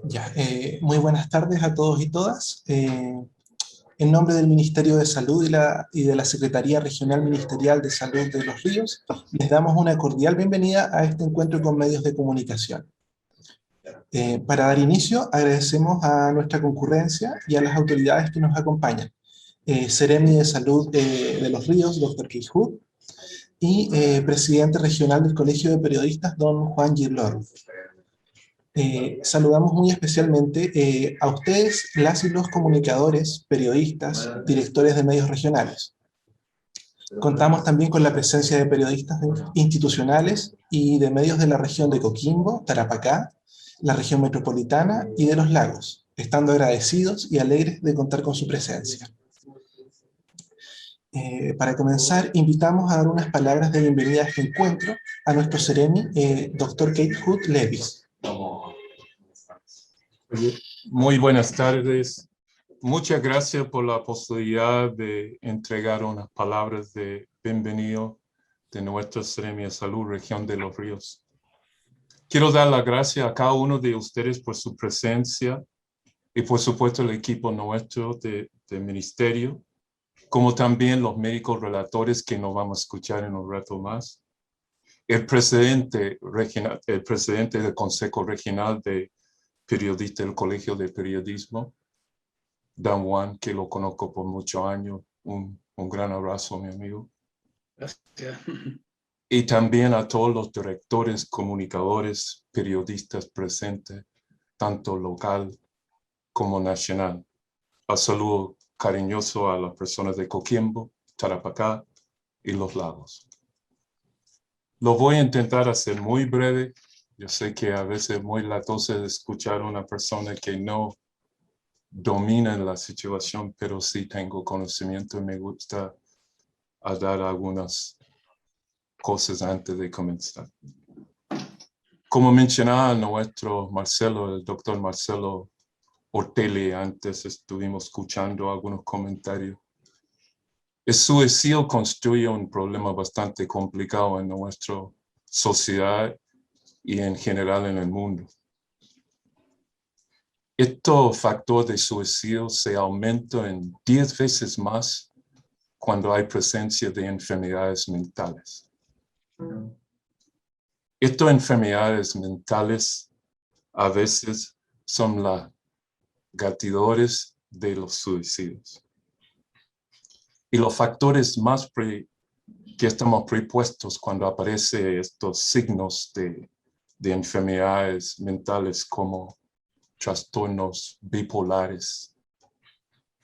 Ya, muy buenas tardes a todos y todas. En nombre del Ministerio de Salud y de la Secretaría Regional Ministerial de Salud de Los Ríos, les damos una cordial bienvenida a este encuentro con medios de comunicación. Para dar inicio, agradecemos a nuestra concurrencia y a las autoridades que nos acompañan. Seremi de Salud de Los Ríos, Dr. Keith Hood, y presidente regional del Colegio de Periodistas, don Juan Girlor. Saludamos muy especialmente a ustedes, las y los comunicadores, periodistas, directores de medios regionales. Contamos también con la presencia de periodistas institucionales y de medios de la región de Coquimbo, Tarapacá, la región metropolitana y de los lagos, estando agradecidos y alegres de contar con su presencia. Para comenzar, invitamos a dar unas palabras de bienvenida a este encuentro a nuestro Seremi, Dr. Keith Hood Levis. Muy buenas tardes. Muchas gracias por la posibilidad de entregar unas palabras de bienvenido de nuestra Seremi de Salud, Región de Los Ríos. Quiero dar las gracias a cada uno de ustedes por su presencia y por supuesto el equipo nuestro de ministerio, como también los médicos relatores que nos vamos a escuchar en un rato más. El presidente del Consejo Regional de Periodistas del Colegio de Periodismo, Dan Juan, que lo conozco por muchos años. Un gran abrazo, mi amigo. Gracias. Y también a todos los directores, comunicadores, periodistas presentes, tanto local como nacional. Un saludo cariñoso a las personas de Coquimbo, Tarapacá y Los Lagos. Lo voy a intentar hacer muy breve. Yo sé que a veces es muy latoso de escuchar a una persona que no domina la situación, pero sí tengo conocimiento y me gusta dar algunas cosas antes de comenzar. Como mencionaba nuestro Marcelo, el doctor Marcelo Ortelli, antes estuvimos escuchando algunos comentarios. El suicidio constituye un problema bastante complicado en nuestra sociedad y en general en el mundo. Este factor de suicidio se aumenta en 10 veces más cuando hay presencia de enfermedades mentales. Estas enfermedades mentales a veces son los gatidores de los suicidios. Y los factores más que estamos prepuestos cuando aparecen estos signos de enfermedades mentales como trastornos bipolares,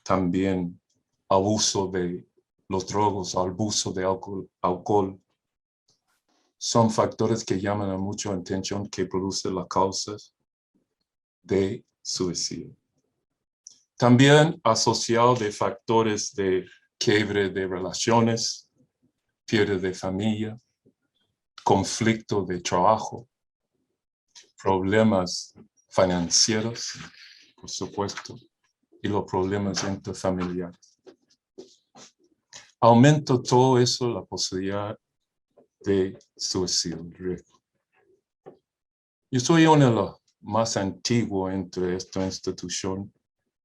también abuso de los drogas, abuso de alcohol, son factores que llaman a mucha atención que producen las causas de suicidio. También asociado de factores de quiebre de relaciones, pérdida de familia, conflicto de trabajo, problemas financieros, por supuesto, y los problemas interfamiliares. Aumenta todo eso la posibilidad de suicidio. Yo soy uno de los más antiguos entre esta institución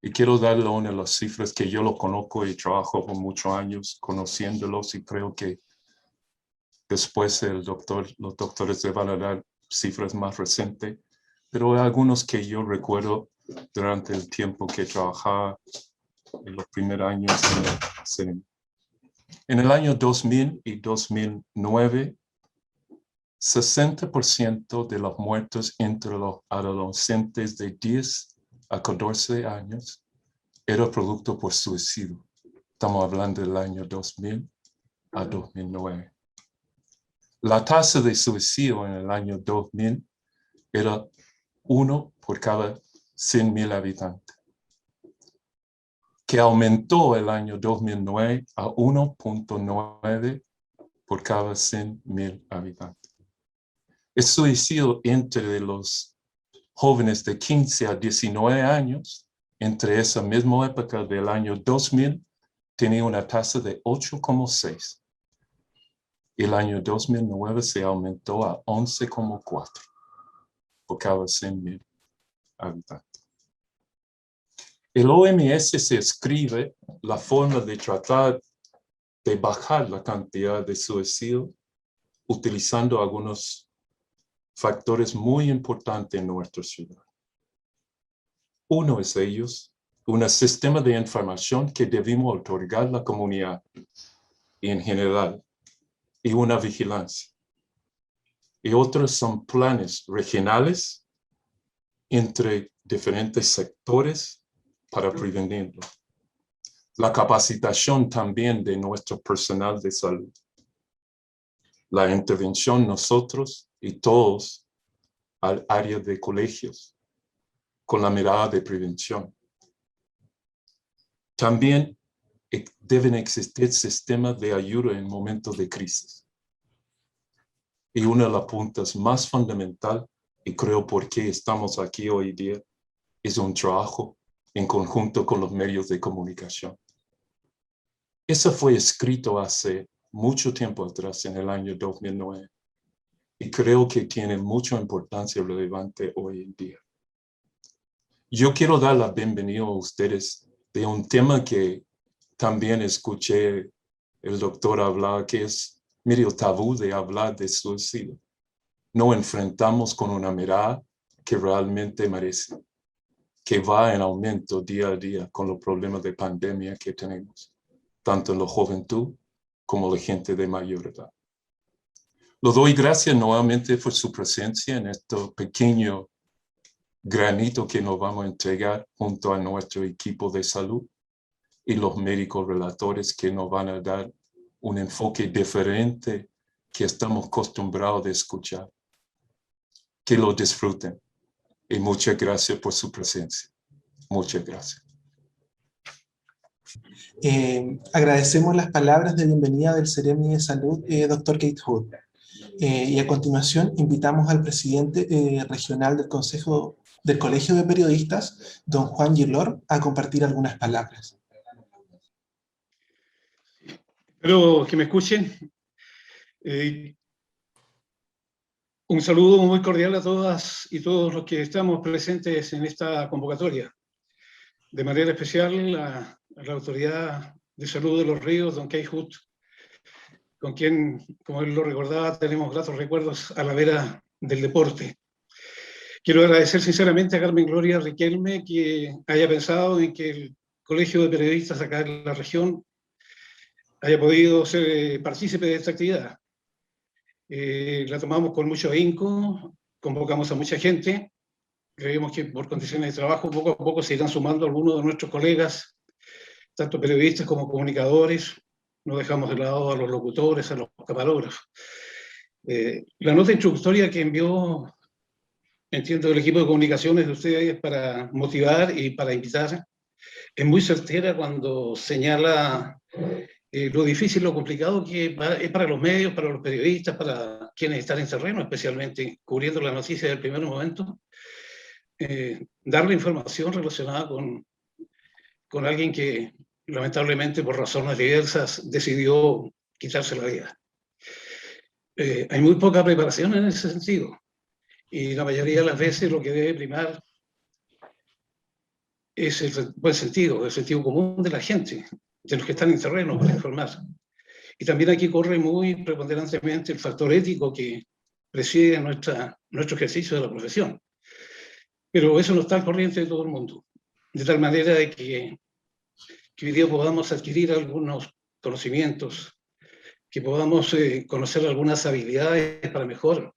y quiero darle una de las cifras que yo lo conozco y trabajo por muchos años conociéndolos y creo que después los doctores van a dar cifras más recientes, pero hay algunos que yo recuerdo durante el tiempo que trabajaba en los primeros años en el CEREMI. En el año 2000 y 2009, 60% de los muertos entre los adolescentes de 10 a 14 años era producto por suicidio. Estamos hablando del año 2000 a 2009. La tasa de suicidio en el año 2000 era 1 por cada 100,000 habitantes, que aumentó el año 2009 a 1.9 por cada 100,000 habitantes. El suicidio entre los jóvenes de 15 a 19 años, entre esa misma época del año 2000, tenía una tasa de 8,6. El año 2009 se aumentó a 11,4 por cada 100,000. habitantes. El OMS se escribe la forma de tratar de bajar la cantidad de suicidio utilizando algunos factores muy importantes en nuestra ciudad. Uno es ellos, un sistema de información que debemos otorgar a la comunidad en general y una vigilancia. Y otros son planes regionales entre diferentes sectores para prevenirlo. La capacitación también de nuestro personal de salud. La intervención nosotros y todos al área de colegios con la mirada de prevención. También deben existir sistemas de ayuda en momentos de crisis. Y una de las puntas más fundamentales, y creo por qué estamos aquí hoy día, es un trabajo en conjunto con los medios de comunicación. Eso fue escrito hace mucho tiempo atrás, en el año 2009, y creo que tiene mucha importancia relevante hoy en día. Yo quiero dar la bienvenida a ustedes de un tema que también escuché el doctor hablar, que es medio tabú de hablar de suicidio. No enfrentamos con una mirada que realmente merece, que va en aumento día a día con los problemas de pandemia que tenemos, tanto en la juventud como la gente de mayor edad. Lo doy gracias nuevamente por su presencia en este pequeño granito que nos vamos a entregar junto a nuestro equipo de salud y los médicos relatores que nos van a dar un enfoque diferente que estamos acostumbrados a escuchar. Que lo disfruten y muchas gracias por su presencia. Muchas gracias. Agradecemos las palabras de bienvenida del Seremi de Salud, Dr. Kate Hood. Y a continuación invitamos al presidente regional del Colegio de Periodistas, don Juan Gilor, a compartir algunas palabras. Espero que me escuchen. Un saludo muy cordial a todas y todos los que estamos presentes en esta convocatoria. De manera especial a la Autoridad de Salud de los Ríos, don Kate Hood, con quien, como él lo recordaba, tenemos gratos recuerdos a la vera del deporte. Quiero agradecer sinceramente a Carmen Gloria Riquelme que haya pensado en que el Colegio de Periodistas acá en la región haya podido ser partícipe de esta actividad. La tomamos con mucho ahínco, convocamos a mucha gente, creemos que por condiciones de trabajo poco a poco se irán sumando algunos de nuestros colegas, tanto periodistas como comunicadores, no dejamos de lado a los locutores, a los camarógrafos. La nota introductoria que envió, entiendo, el equipo de comunicaciones de ustedes para motivar y para invitar, es muy certera cuando señala lo difícil, lo complicado que es para los medios, para los periodistas, para quienes están en terreno, especialmente cubriendo la noticia del primer momento, darle información relacionada con alguien que lamentablemente por razones diversas decidió quitarse la vida. Hay muy poca preparación en ese sentido y la mayoría de las veces lo que debe primar es el buen sentido, el sentido común de la gente, de los que están en terreno para informar. Y también aquí corre muy preponderantemente el factor ético que preside nuestro ejercicio de la profesión. Pero eso no está al corriente de todo el mundo. De tal manera de que hoy día podamos adquirir algunos conocimientos, que podamos conocer algunas habilidades para mejor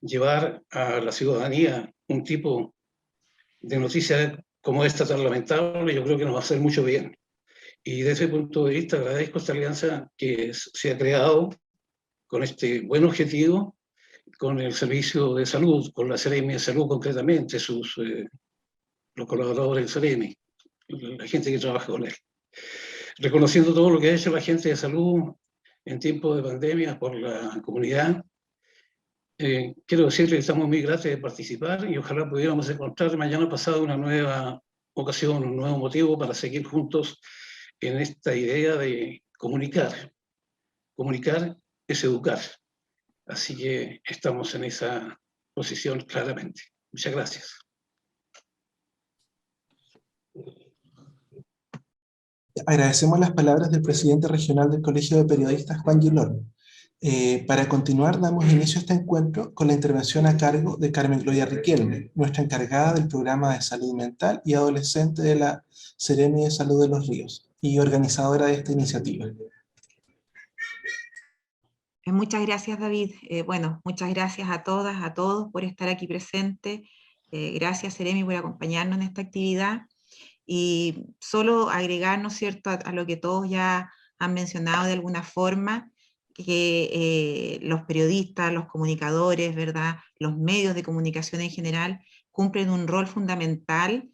llevar a la ciudadanía un tipo de noticia como esta tan lamentable, yo creo que nos va a hacer mucho bien. Y desde ese punto de vista agradezco esta alianza que se ha creado con este buen objetivo, con el Servicio de Salud, con la Seremi de Salud concretamente, los colaboradores del Seremi, la gente que trabaja con él. Reconociendo todo lo que ha hecho la gente de salud en tiempos de pandemia por la comunidad, quiero decirles que estamos muy gratos de participar y ojalá pudiéramos encontrar mañana pasado una nueva ocasión, un nuevo motivo para seguir juntos en esta idea de comunicar. Comunicar es educar. Así que estamos en esa posición claramente. Muchas gracias. Agradecemos las palabras del presidente regional del Colegio de Periodistas, Juan Gilón. Para continuar, damos inicio a este encuentro con la intervención a cargo de Carmen Gloria Riquelme, nuestra encargada del programa de salud mental y adolescente de la Seremi de Salud de los Ríos y organizadora de esta iniciativa. Muchas gracias, David. Bueno, muchas gracias a todas, a todos por estar aquí presentes. Gracias, Seremi, por acompañarnos en esta actividad. Y solo agregar, ¿no es cierto?, a lo que todos ya han mencionado de alguna forma, que los periodistas, los comunicadores, ¿verdad?, los medios de comunicación en general, cumplen un rol fundamental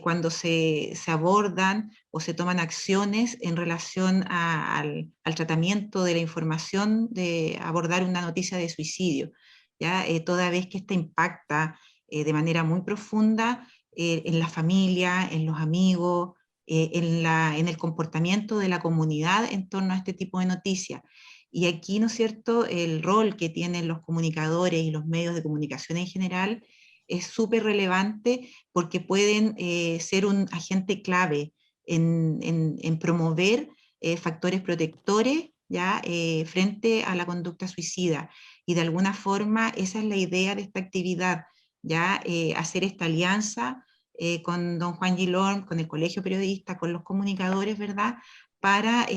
cuando se abordan o se toman acciones en relación al tratamiento de la información, de abordar una noticia de suicidio, ¿ya? Toda vez que esta impacta de manera muy profunda en la familia, en los amigos, en el comportamiento de la comunidad en torno a este tipo de noticias. Y aquí, ¿no es cierto?, el rol que tienen los comunicadores y los medios de comunicación en general es súper relevante porque pueden ser un agente clave en promover factores protectores, ¿ya?, frente a la conducta suicida. Y de alguna forma esa es la idea de esta actividad, ¿ya? Hacer esta alianza con don Juan Gilón, con el Colegio Periodista, con los comunicadores, ¿verdad?, para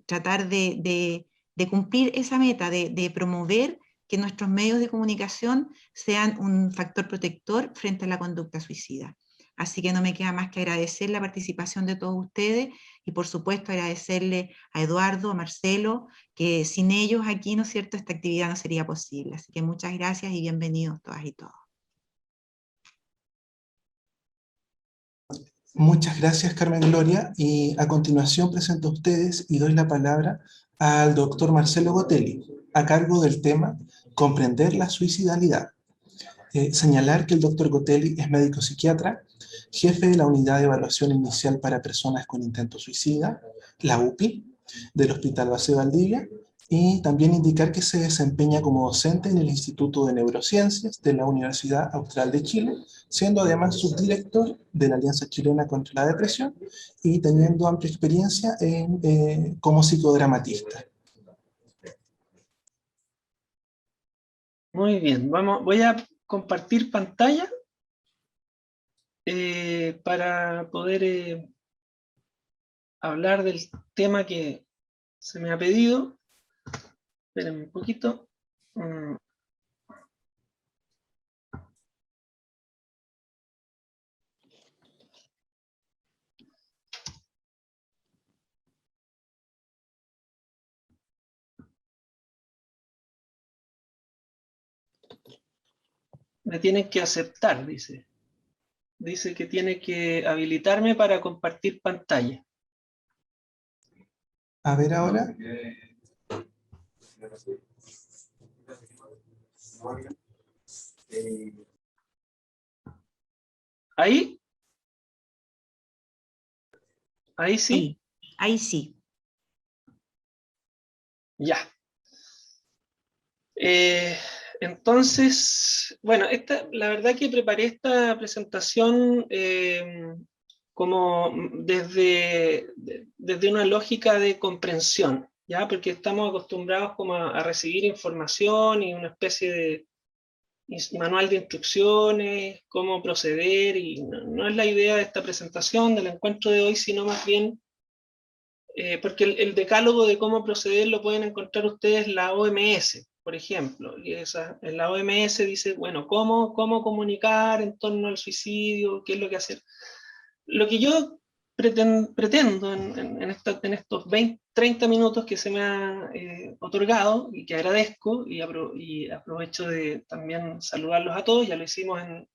tratar de cumplir esa meta, de promover que nuestros medios de comunicación sean un factor protector frente a la conducta suicida. Así que no me queda más que agradecer la participación de todos ustedes y por supuesto agradecerle a Eduardo, a Marcelo, que sin ellos aquí, ¿no es cierto?, esta actividad no sería posible. Así que muchas gracias y bienvenidos todas y todos. Muchas gracias, Carmen Gloria, y a continuación presento a ustedes y doy la palabra al doctor Marcelo Gotelli, a cargo del tema Comprender la suicidalidad. Señalar que el doctor Gotelli es médico psiquiatra, jefe de la Unidad de Evaluación Inicial para Personas con Intento Suicida, la UPI, del Hospital Base Valdivia, y también indicar que se desempeña como docente en el Instituto de Neurociencias de la Universidad Austral de Chile, siendo además subdirector de la Alianza Chilena contra la Depresión y teniendo amplia experiencia como psicodramatista. Muy bien, voy a compartir pantalla para poder hablar del tema que se me ha pedido. Espérenme un poquito. Me tienen que aceptar, dice. Dice que tiene que habilitarme para compartir pantalla. A ver ahora. ¿Ahí? ¿Ahí sí? Ahí sí. Ya. Entonces, bueno, la verdad que preparé esta presentación como desde una lógica de comprensión, ¿ya? Porque estamos acostumbrados como a recibir información y una especie de manual de instrucciones, cómo proceder, y no es la idea de esta presentación, del encuentro de hoy, sino más bien, porque el decálogo de cómo proceder lo pueden encontrar ustedes en la OMS, por ejemplo, y en la OMS dice, bueno, cómo comunicar en torno al suicidio, qué es lo que hacer. Lo que yo pretendo en estos 30 minutos que se me ha otorgado, y que agradezco, y aprovecho de también saludarlos a todos, ya lo hicimos en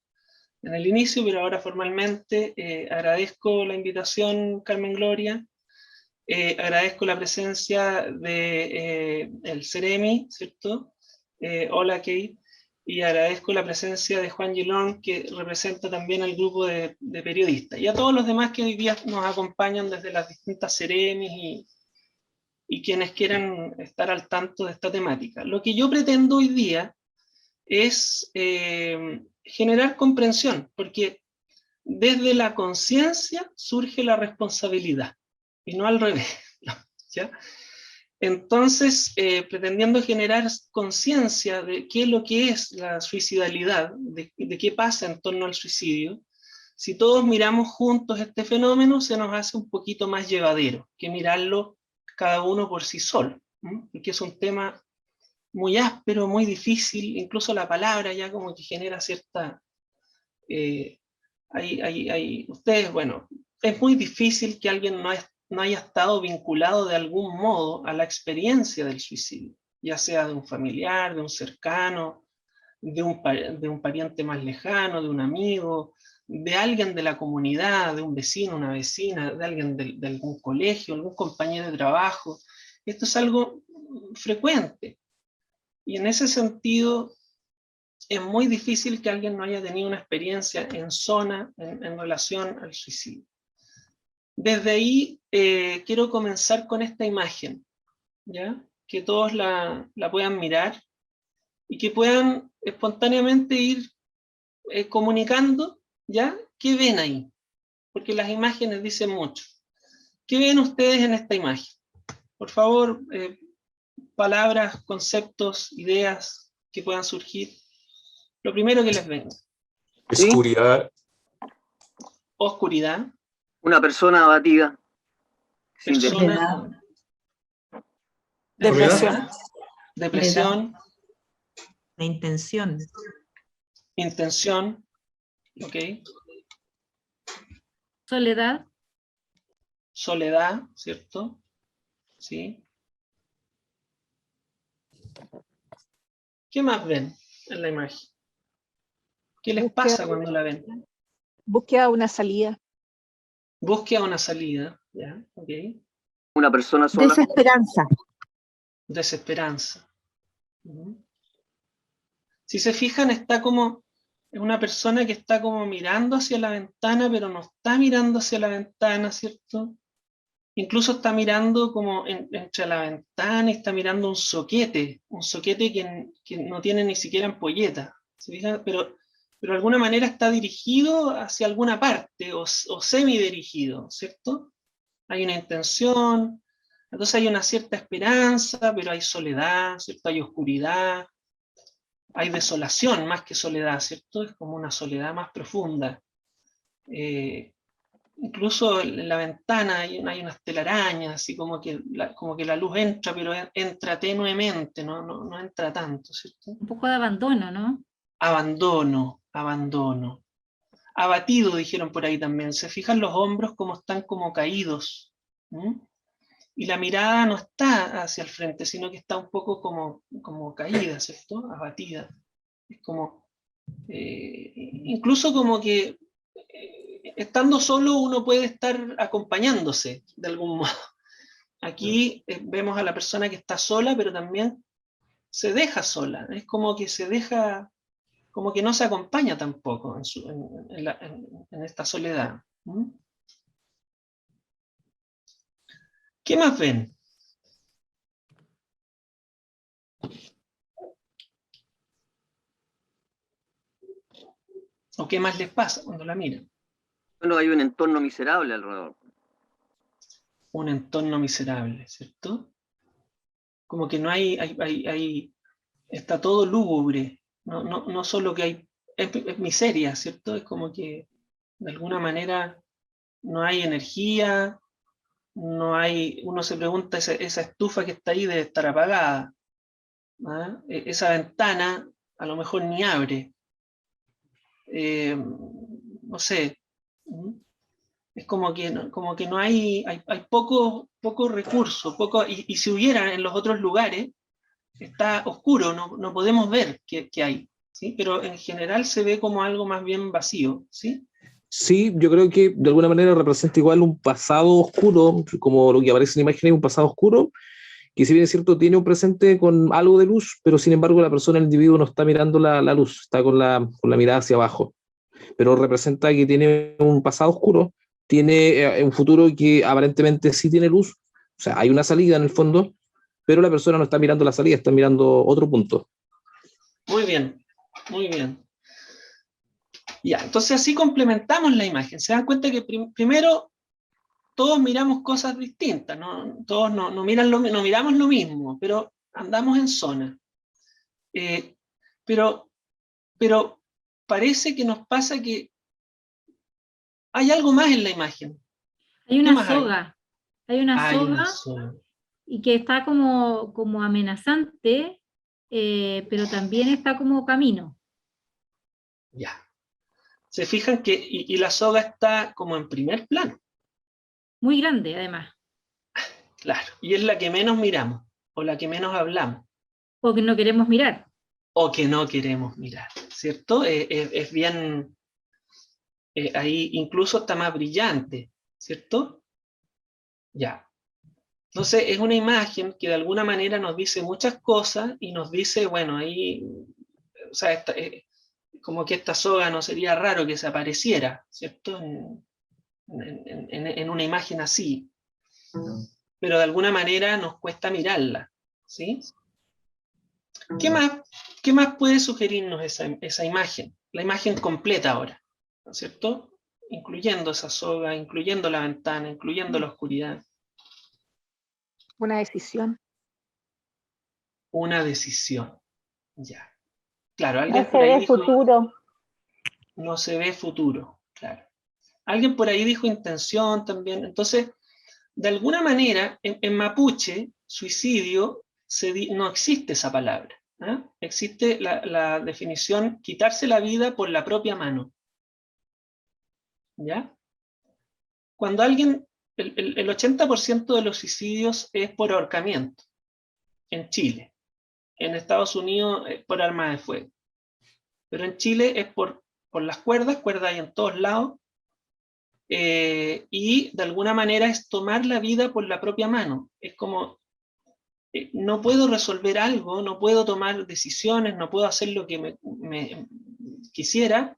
el inicio, pero ahora formalmente agradezco la invitación, Carmen Gloria, agradezco la presencia de el Seremi, ¿cierto? Hola, Kate. Y agradezco la presencia de Juan Gilón, que representa también al grupo de periodistas, y a todos los demás que hoy día nos acompañan desde las distintas Seremis y quienes quieran estar al tanto de esta temática. Lo que yo pretendo hoy día es generar comprensión, porque desde la conciencia surge la responsabilidad, y no al revés, ¿ya? Entonces, pretendiendo generar conciencia de qué es lo que es la suicidalidad, de qué pasa en torno al suicidio, si todos miramos juntos este fenómeno, se nos hace un poquito más llevadero que mirarlo cada uno por sí solo, porque es un tema muy áspero, muy difícil, incluso la palabra ya como que genera cierta... ustedes, bueno, es muy difícil que alguien no haya estado vinculado de algún modo a la experiencia del suicidio, ya sea de un familiar, de un cercano, de un pariente más lejano, de un amigo, de alguien de la comunidad, de un vecino, una vecina, de alguien de algún colegio, algún compañero de trabajo. Esto es algo frecuente. Y en ese sentido, es muy difícil que alguien no haya tenido una experiencia en zona en relación al suicidio. Desde ahí quiero comenzar con esta imagen, ¿ya? Que todos la puedan mirar y que puedan espontáneamente ir comunicando, ¿ya? ¿Qué ven ahí? Porque las imágenes dicen mucho. ¿Qué ven ustedes en esta imagen? Por favor, palabras, conceptos, ideas que puedan surgir. Lo primero que les venga. Oscuridad. Oscuridad. Una persona abatida. Persona. Depresión. Depresión. La intención. Intención. Ok. Soledad. Soledad, ¿cierto? Sí. ¿Qué más ven en la imagen? ¿Qué les pasa cuando la ven? Búsqueda de una salida. Búsqueda una salida, ¿ya? Ok. Una persona sola. Desesperanza. Desesperanza. Si se fijan, está como, es una persona que está como mirando hacia la ventana, pero no está mirando hacia la ventana, ¿cierto? Incluso está mirando como entre la ventana y está mirando un soquete que no tiene ni siquiera ampolleta. ¿Se fijan? Pero de alguna manera está dirigido hacia alguna parte o semidirigido, ¿cierto? Hay una intención, entonces hay una cierta esperanza, pero hay soledad, ¿cierto? Hay oscuridad, hay desolación más que soledad, ¿cierto? Es como una soledad más profunda. Incluso en la ventana hay unas telarañas, así como que la luz entra, pero entra tenuemente, no entra tanto, ¿cierto? Un poco de abandono, ¿no? Abandono. Abatido, dijeron por ahí también. Se fijan los hombros como están como caídos. Y la mirada no está hacia el frente, sino que está un poco como caída, ¿cierto? Abatida. Es como, incluso como que estando solo uno puede estar acompañándose de algún modo. Aquí vemos a la persona que está sola, pero también se deja sola. Es como que se deja, como que no se acompaña tampoco en esta soledad. ¿Qué más ven? ¿O qué más les pasa cuando la miran? Bueno, hay un entorno miserable alrededor. Un entorno miserable, ¿cierto? Como que no está todo lúgubre. No solo que es miseria, ¿cierto? Es como que de alguna manera no hay energía, uno se pregunta, esa estufa que está ahí debe estar apagada, ¿ah? Esa ventana a lo mejor ni abre, no sé, es como que no hay poco recurso, y si hubiera en los otros lugares, está oscuro, no podemos ver qué hay, ¿sí? Pero en general se ve como algo más bien vacío, ¿sí? Sí, yo creo que de alguna manera representa igual un pasado oscuro, como lo que aparece en la imagen, un pasado oscuro, que si bien es cierto tiene un presente con algo de luz, pero sin embargo la persona, el individuo no está mirando la luz, está con la mirada hacia abajo, pero representa que tiene un pasado oscuro, tiene un futuro que aparentemente sí tiene luz, o sea, hay una salida en el fondo, pero la persona no está mirando la salida, está mirando otro punto. Muy bien, muy bien. Ya, entonces así complementamos la imagen. Se dan cuenta que primero todos miramos cosas distintas, ¿no? Todos no miramos lo mismo, pero andamos en zona. Pero parece que nos pasa que hay algo más en la imagen. Hay una soga. Hay una Hay soga una soga. y que está como amenazante, pero también está como camino. Ya. Se fijan que, y la soga está como en primer plano. Muy grande, además. Claro, y es la que menos miramos, o la que menos hablamos. O que no queremos mirar. O que no queremos mirar, ¿cierto? Es bien, ahí incluso está más brillante, ¿cierto? Ya. Entonces es una imagen que de alguna manera nos dice muchas cosas y nos dice, bueno, ahí, o sea, como que esta soga no sería raro que se apareciera, ¿cierto? En una imagen así. Pero de alguna manera nos cuesta mirarla, ¿sí? ¿Qué más puede sugerirnos esa imagen? La imagen completa ahora, ¿no es cierto? Incluyendo esa soga, incluyendo la ventana, incluyendo la oscuridad. Una decisión. Una decisión, ya. Claro, alguien No por se ahí ve dijo, futuro. no se ve futuro, claro. Alguien por ahí dijo intención también. Entonces, de alguna manera, en mapuche, suicidio, no existe esa palabra. ¿Eh? Existe la definición quitarse la vida por la propia mano. ¿Ya? Cuando alguien, el 80% de los suicidios es por ahorcamiento, en Chile. En Estados Unidos es por arma de fuego. Pero en Chile es por las cuerdas hay en todos lados, y de alguna manera es tomar la vida por la propia mano. Es como, no puedo resolver algo, no puedo tomar decisiones, no puedo hacer lo que me quisiera,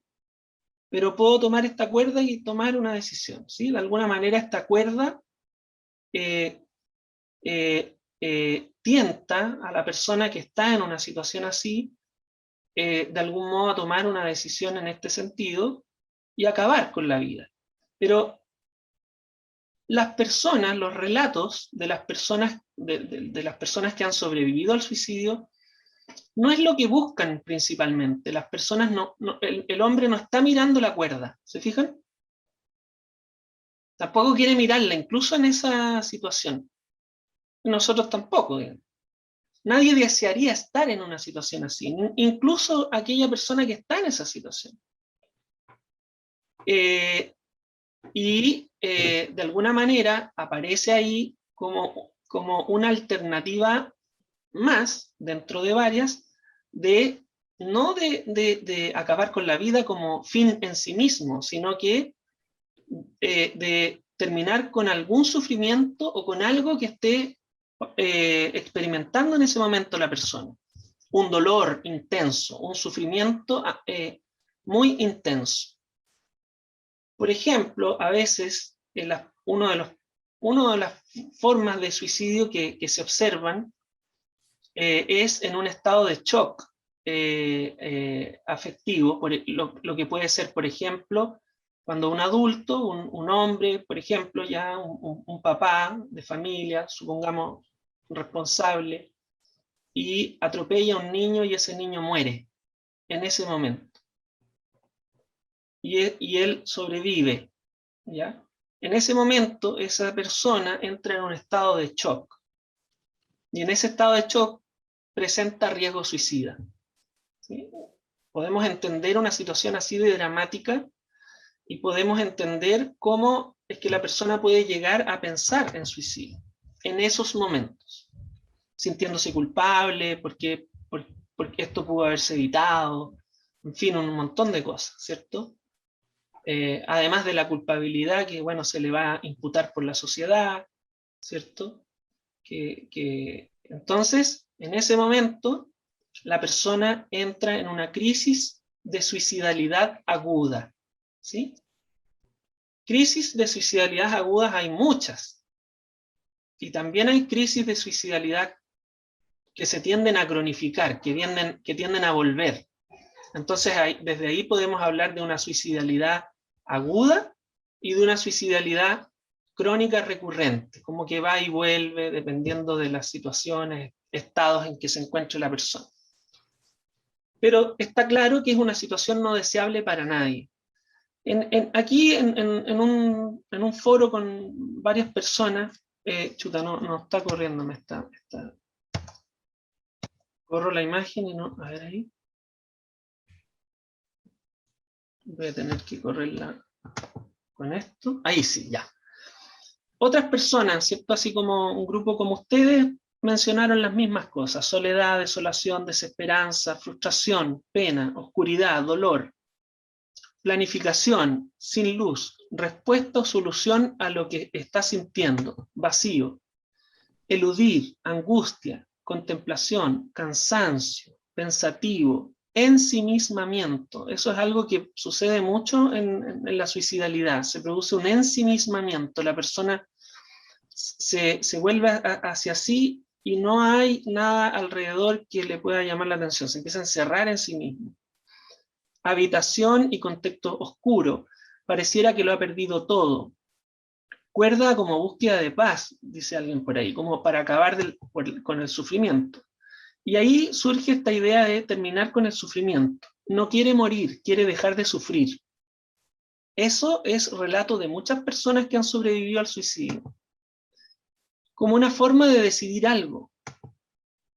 pero puedo tomar esta cuerda y tomar una decisión, ¿sí? De alguna manera esta cuerda tienta a la persona que está en una situación así, de algún modo a tomar una decisión en este sentido y acabar con la vida. Pero las personas, los relatos de las personas, de las personas que han sobrevivido al suicidio, no es lo que buscan principalmente. Las personas el hombre no está mirando la cuerda, ¿se fijan? Tampoco quiere mirarla, incluso en esa situación. Nosotros tampoco, digamos. Nadie desearía estar en una situación así, incluso aquella persona que está en esa situación. De alguna manera aparece ahí como una alternativa más, dentro de varias, no de acabar con la vida como fin en sí mismo, sino que de terminar con algún sufrimiento o con algo que esté experimentando en ese momento la persona. Un dolor intenso, un sufrimiento muy intenso. Por ejemplo, a veces una de las formas de suicidio que se observan es en un estado de shock afectivo, lo que puede ser, por ejemplo, cuando un adulto, un hombre, por ejemplo, ya un papá de familia, supongamos responsable, y atropella a un niño y ese niño muere en ese momento. Y él sobrevive, ¿ya? En ese momento, esa persona entra en un estado de shock. Y en ese estado de shock presenta riesgo suicida. ¿Sí? Podemos entender una situación así de dramática y podemos entender cómo es que la persona puede llegar a pensar en suicidio en esos momentos, sintiéndose culpable porque esto pudo haberse evitado, en fin, un montón de cosas, ¿cierto? Además de la culpabilidad que, bueno, se le va a imputar por la sociedad, ¿cierto? Entonces, en ese momento, la persona entra en una crisis de suicidalidad aguda, ¿sí? Crisis de suicidalidad agudas hay muchas, y también hay crisis de suicidalidad que se tienden a cronificar, que tienden a volver. Entonces desde ahí podemos hablar de una suicidalidad aguda y de una suicidalidad crónica recurrente, como que va y vuelve dependiendo de las situaciones, estados en que se encuentre la persona. Pero está claro que es una situación no deseable para nadie. Aquí en un foro con varias personas, chuta, no está corriendo, corro la imagen y no, a ver ahí. Voy a tener que correrla con esto. Ahí sí, ya. Otras personas, ¿cierto? Así como un grupo como ustedes, mencionaron las mismas cosas: soledad, desolación, desesperanza, frustración, pena, oscuridad, dolor, planificación, sin luz, respuesta o solución a lo que está sintiendo, vacío, eludir, angustia, contemplación, cansancio, pensativo, ensimismamiento. Eso es algo que sucede mucho en la suicidalidad. Se produce un ensimismamiento. La persona se vuelve hacia sí y no hay nada alrededor que le pueda llamar la atención. Se empieza a encerrar en sí mismo. Habitación y contexto oscuro. Pareciera que lo ha perdido todo. Cuerda como búsqueda de paz, dice alguien por ahí, como para acabar con el sufrimiento. Y ahí surge esta idea de terminar con el sufrimiento. No quiere morir, quiere dejar de sufrir. Eso es relato de muchas personas que han sobrevivido al suicidio. Como una forma de decidir algo.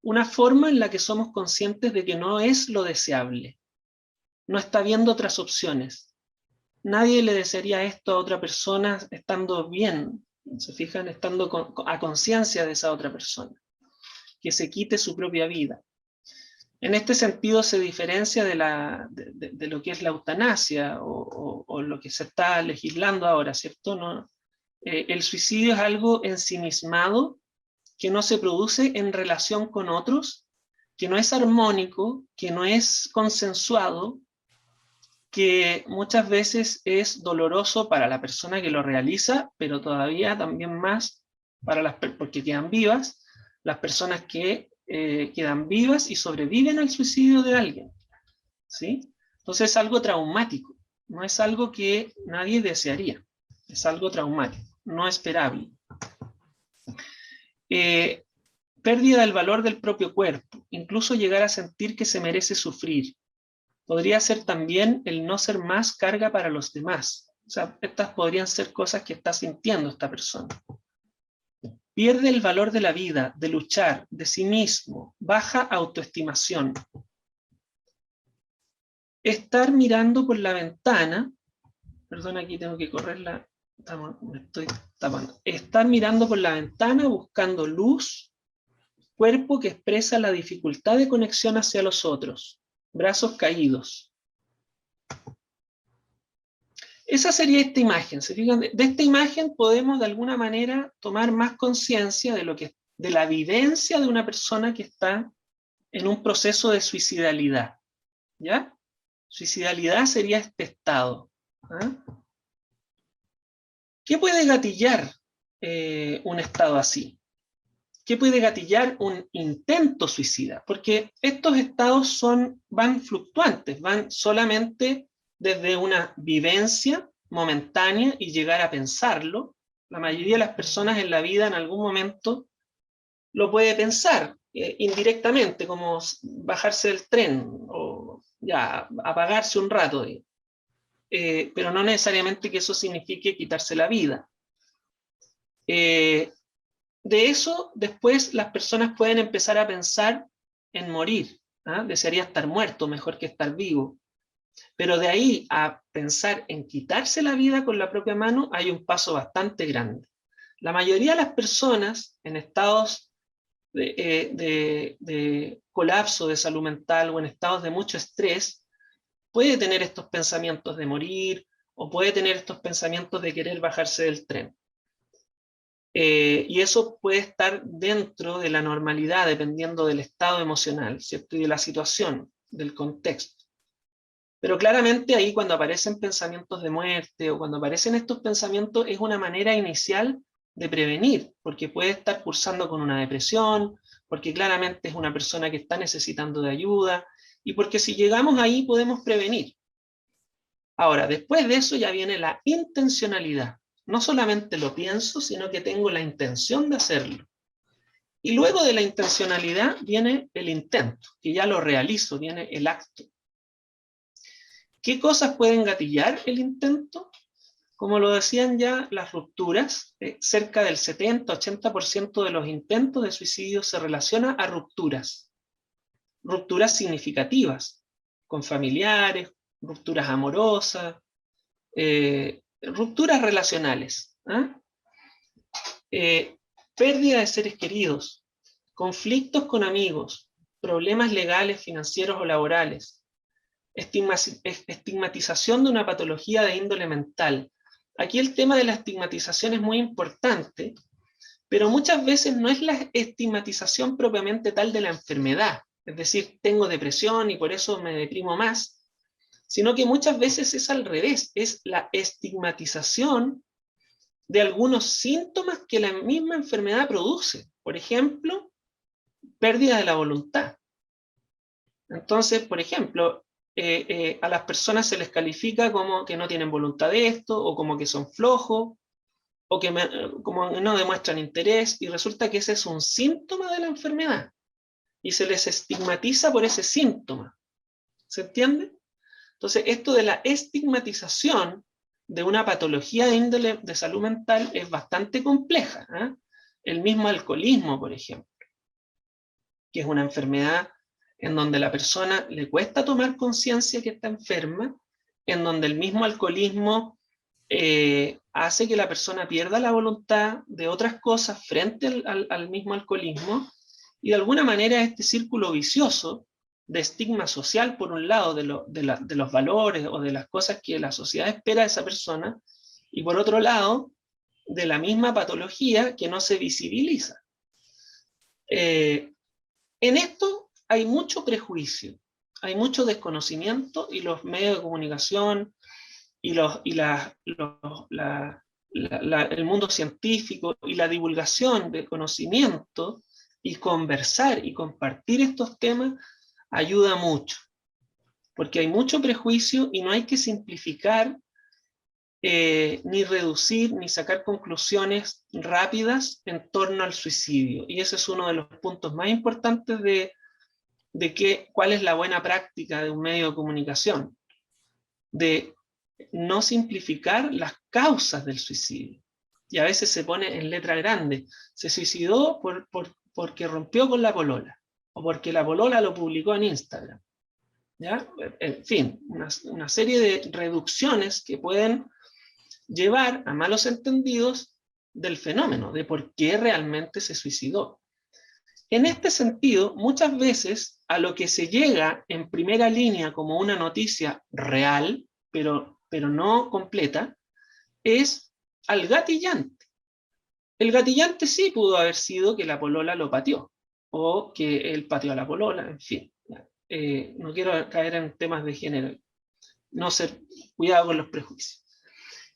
Una forma en la que somos conscientes de que no es lo deseable. No está viendo otras opciones. Nadie le desearía esto a otra persona estando bien, ¿se fijan? Estando a conciencia de esa otra persona. Que se quite su propia vida. En este sentido se diferencia de lo que es la eutanasia o lo que se está legislando ahora, ¿cierto? ¿No? El suicidio es algo ensimismado que no se produce en relación con otros, que no es armónico, que no es consensuado, que muchas veces es doloroso para la persona que lo realiza, pero todavía también más para porque quedan vivas, las personas que quedan vivas y sobreviven al suicidio de alguien, ¿sí? Entonces es algo traumático, no es algo que nadie desearía, es algo traumático, no esperable. Pérdida del valor del propio cuerpo, incluso llegar a sentir que se merece sufrir. Podría ser también el no ser más carga para los demás. O sea, estas podrían ser cosas que está sintiendo esta persona. Pierde el valor de la vida, de luchar, de sí mismo, baja autoestimación. Estar mirando por la ventana, perdón, aquí tengo que correrla, me estoy tapando. Estar mirando por la ventana buscando luz, cuerpo que expresa la dificultad de conexión hacia los otros, brazos caídos. Esa sería esta imagen. ¿Se fijan? De esta imagen podemos de alguna manera tomar más conciencia de la vivencia de una persona que está en un proceso de suicidalidad. ¿Ya? Suicidalidad sería este estado. ¿Ah? ¿Qué puede gatillar un estado así? ¿Qué puede gatillar un intento suicida? Porque estos estados van fluctuantes, van solamente desde una vivencia momentánea y llegar a pensarlo. La mayoría de las personas en la vida en algún momento lo puede pensar indirectamente, como bajarse del tren o ya apagarse un rato. Pero no necesariamente que eso signifique quitarse la vida. De eso, después las personas pueden empezar a pensar en morir. ¿Ah? Desearía estar muerto, mejor que estar vivo. Pero de ahí a pensar en quitarse la vida con la propia mano, hay un paso bastante grande. La mayoría de las personas en estados de colapso de salud mental o en estados de mucho estrés, puede tener estos pensamientos de morir o puede tener estos pensamientos de querer bajarse del tren. Y eso puede estar dentro de la normalidad, dependiendo del estado emocional, ¿cierto? Y de la situación, del contexto. Pero claramente ahí cuando aparecen pensamientos de muerte o cuando aparecen estos pensamientos es una manera inicial de prevenir, porque puede estar cursando con una depresión, porque claramente es una persona que está necesitando de ayuda, y porque si llegamos ahí podemos prevenir. Ahora, después de eso ya viene la intencionalidad. No solamente lo pienso, sino que tengo la intención de hacerlo. Y luego de la intencionalidad viene el intento, que ya lo realizo, viene el acto. ¿Qué cosas pueden gatillar el intento? Como lo decían ya, las rupturas. Cerca del 70-80% de los intentos de suicidio se relaciona a rupturas. Rupturas significativas, con familiares, rupturas amorosas, rupturas relacionales. Pérdida de seres queridos, conflictos con amigos, problemas legales, financieros o laborales, estigmatización de una patología de índole mental. Aquí el tema de la estigmatización es muy importante, pero muchas veces no es la estigmatización propiamente tal de la enfermedad, es decir, tengo depresión y por eso me deprimo más, sino que muchas veces es al revés, es la estigmatización de algunos síntomas que la misma enfermedad produce. Por ejemplo, pérdida de la voluntad. Entonces, por ejemplo, a las personas se les califica como que no tienen voluntad de esto, o como que son flojos, o que como no demuestran interés, y resulta que ese es un síntoma de la enfermedad, y se les estigmatiza por ese síntoma. ¿Se entiende? Entonces, esto de la estigmatización de una patología de índole de salud mental es bastante compleja. El mismo alcoholismo, por ejemplo, que es una enfermedad en donde a la persona le cuesta tomar conciencia que está enferma, en donde el mismo alcoholismo hace que la persona pierda la voluntad de otras cosas frente al mismo alcoholismo, y de alguna manera este círculo vicioso de estigma social, por un lado, de los valores o de las cosas que la sociedad espera de esa persona, y por otro lado, de la misma patología que no se visibiliza. En esto hay mucho prejuicio, hay mucho desconocimiento, y los medios de comunicación y el mundo científico y la divulgación de conocimiento y conversar y compartir estos temas ayuda mucho, porque hay mucho prejuicio y no hay que simplificar ni reducir ni sacar conclusiones rápidas en torno al suicidio. Y ese es uno de los puntos más importantes de cuál es la buena práctica de un medio de comunicación, de no simplificar las causas del suicidio. Y a veces se pone en letra grande, se suicidó porque rompió con la polola, o porque la polola lo publicó en Instagram. ¿Ya? En fin, una serie de reducciones que pueden llevar a malos entendidos del fenómeno, de por qué realmente se suicidó. En este sentido, muchas veces a lo que se llega en primera línea como una noticia real, pero no completa, es al gatillante. El gatillante sí pudo haber sido que la polola lo pateó, o que él pateó a la polola, en fin. No quiero caer en temas de género, cuidado con los prejuicios.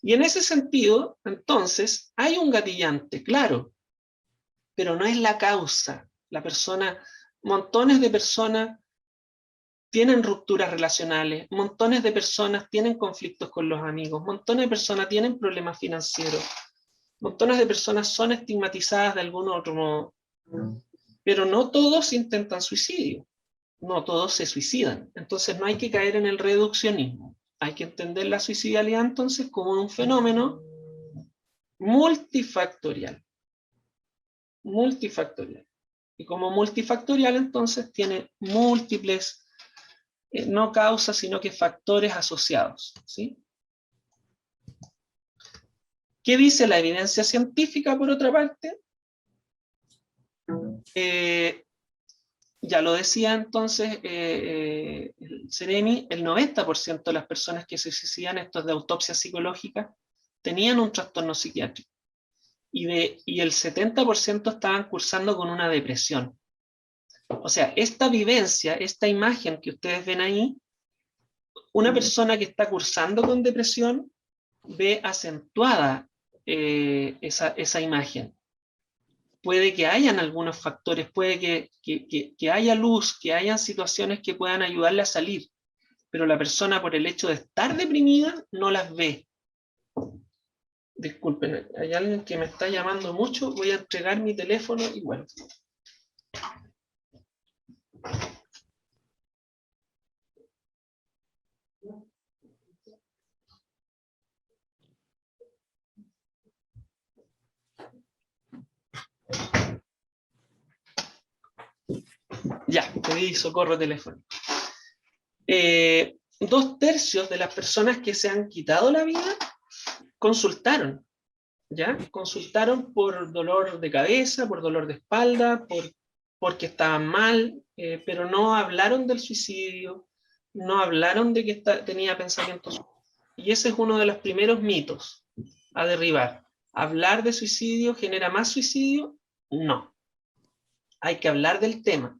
Y en ese sentido, entonces, hay un gatillante, claro, pero no es la causa. Montones de personas tienen rupturas relacionales, montones de personas tienen conflictos con los amigos, montones de personas tienen problemas financieros, montones de personas son estigmatizadas de algún otro modo, pero no todos intentan suicidio, no todos se suicidan. Entonces no hay que caer en el reduccionismo, hay que entender la suicidalidad entonces como un fenómeno multifactorial. Y como multifactorial entonces tiene múltiples, no causas, sino que factores asociados, ¿sí? ¿Qué dice la evidencia científica, por otra parte? Ya lo decía entonces el Ceremi, el 90% de las personas que se suicidan, estos de autopsia psicológica, tenían un trastorno psiquiátrico. Y el 70% estaban cursando con una depresión. O sea, esta vivencia, esta imagen que ustedes ven ahí, una persona que está cursando con depresión ve acentuada esa imagen. puede que hayan algunos factores, puede que haya luz, que hayan situaciones que puedan ayudarle a salir, pero la persona por el hecho de estar deprimida no las ve. Disculpen, hay alguien que me está llamando mucho, voy a entregar mi teléfono y bueno. Ya, pedí socorro teléfono. 2/3 de las personas que se han quitado la vida consultaron, ¿ya? Consultaron por dolor de cabeza, por dolor de espalda, porque estaban mal, pero no hablaron del suicidio, no hablaron de que tenía pensamientos. Y ese es uno de los primeros mitos a derribar. ¿Hablar de suicidio genera más suicidio? No. Hay que hablar del tema.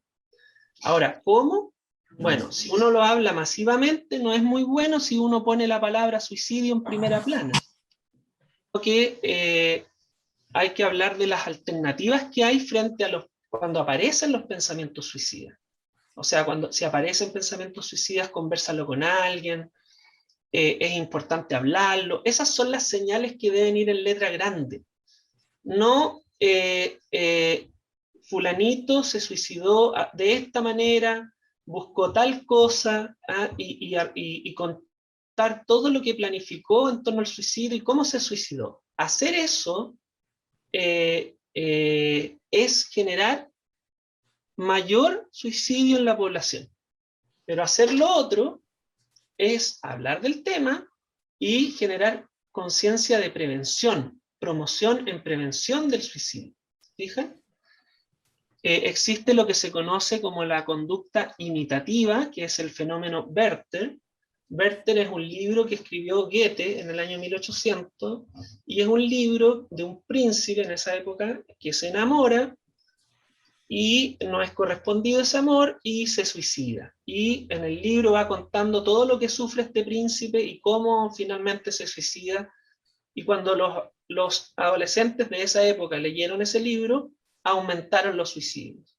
Ahora, ¿cómo? Bueno, si uno lo habla masivamente, no es muy bueno si uno pone la palabra suicidio en primera plana. Porque hay que hablar de las alternativas que hay frente a cuando aparecen los pensamientos suicidas. O sea, si aparecen pensamientos suicidas, convérsalo con alguien, es importante hablarlo. Esas son las señales que deben ir en letra grande. No, fulanito se suicidó de esta manera, buscó tal cosa, y contar todo lo que planificó en torno al suicidio y cómo se suicidó. Hacer eso es generar mayor suicidio en la población. Pero hacer lo otro es hablar del tema y generar conciencia de prevención, promoción en prevención del suicidio. ¿Fijan? Existe lo que se conoce como la conducta imitativa, que es el fenómeno Werther. Werther es un libro que escribió Goethe en el año 1800, y es un libro de un príncipe en esa época que se enamora y no es correspondido ese amor y se suicida. Y en el libro va contando todo lo que sufre este príncipe y cómo finalmente se suicida. Y cuando los adolescentes de esa época leyeron ese libro, aumentaron los suicidios.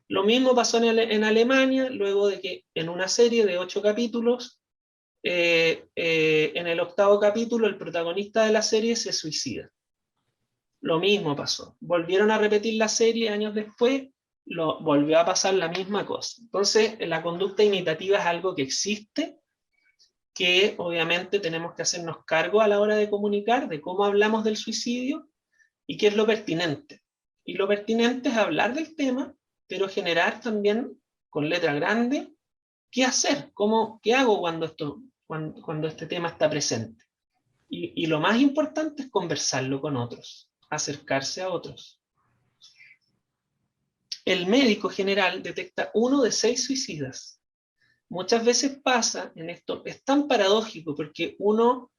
Lo mismo pasó en Alemania, luego de que en una serie de 8 capítulos, en el 8º capítulo, el protagonista de la serie se suicida. Lo mismo pasó. Volvieron a repetir la serie años después, volvió a pasar la misma cosa. Entonces, la conducta imitativa es algo que existe, que obviamente tenemos que hacernos cargo a la hora de comunicar, de cómo hablamos del suicidio y qué es lo pertinente. Y lo pertinente es hablar del tema, pero generar también, con letra grande, qué hacer, qué hago cuando este tema está presente. Y lo más importante es conversarlo con otros, acercarse a otros. El médico general detecta 1 de 6 suicidas. Muchas veces pasa en esto, es tan paradójico porque uno,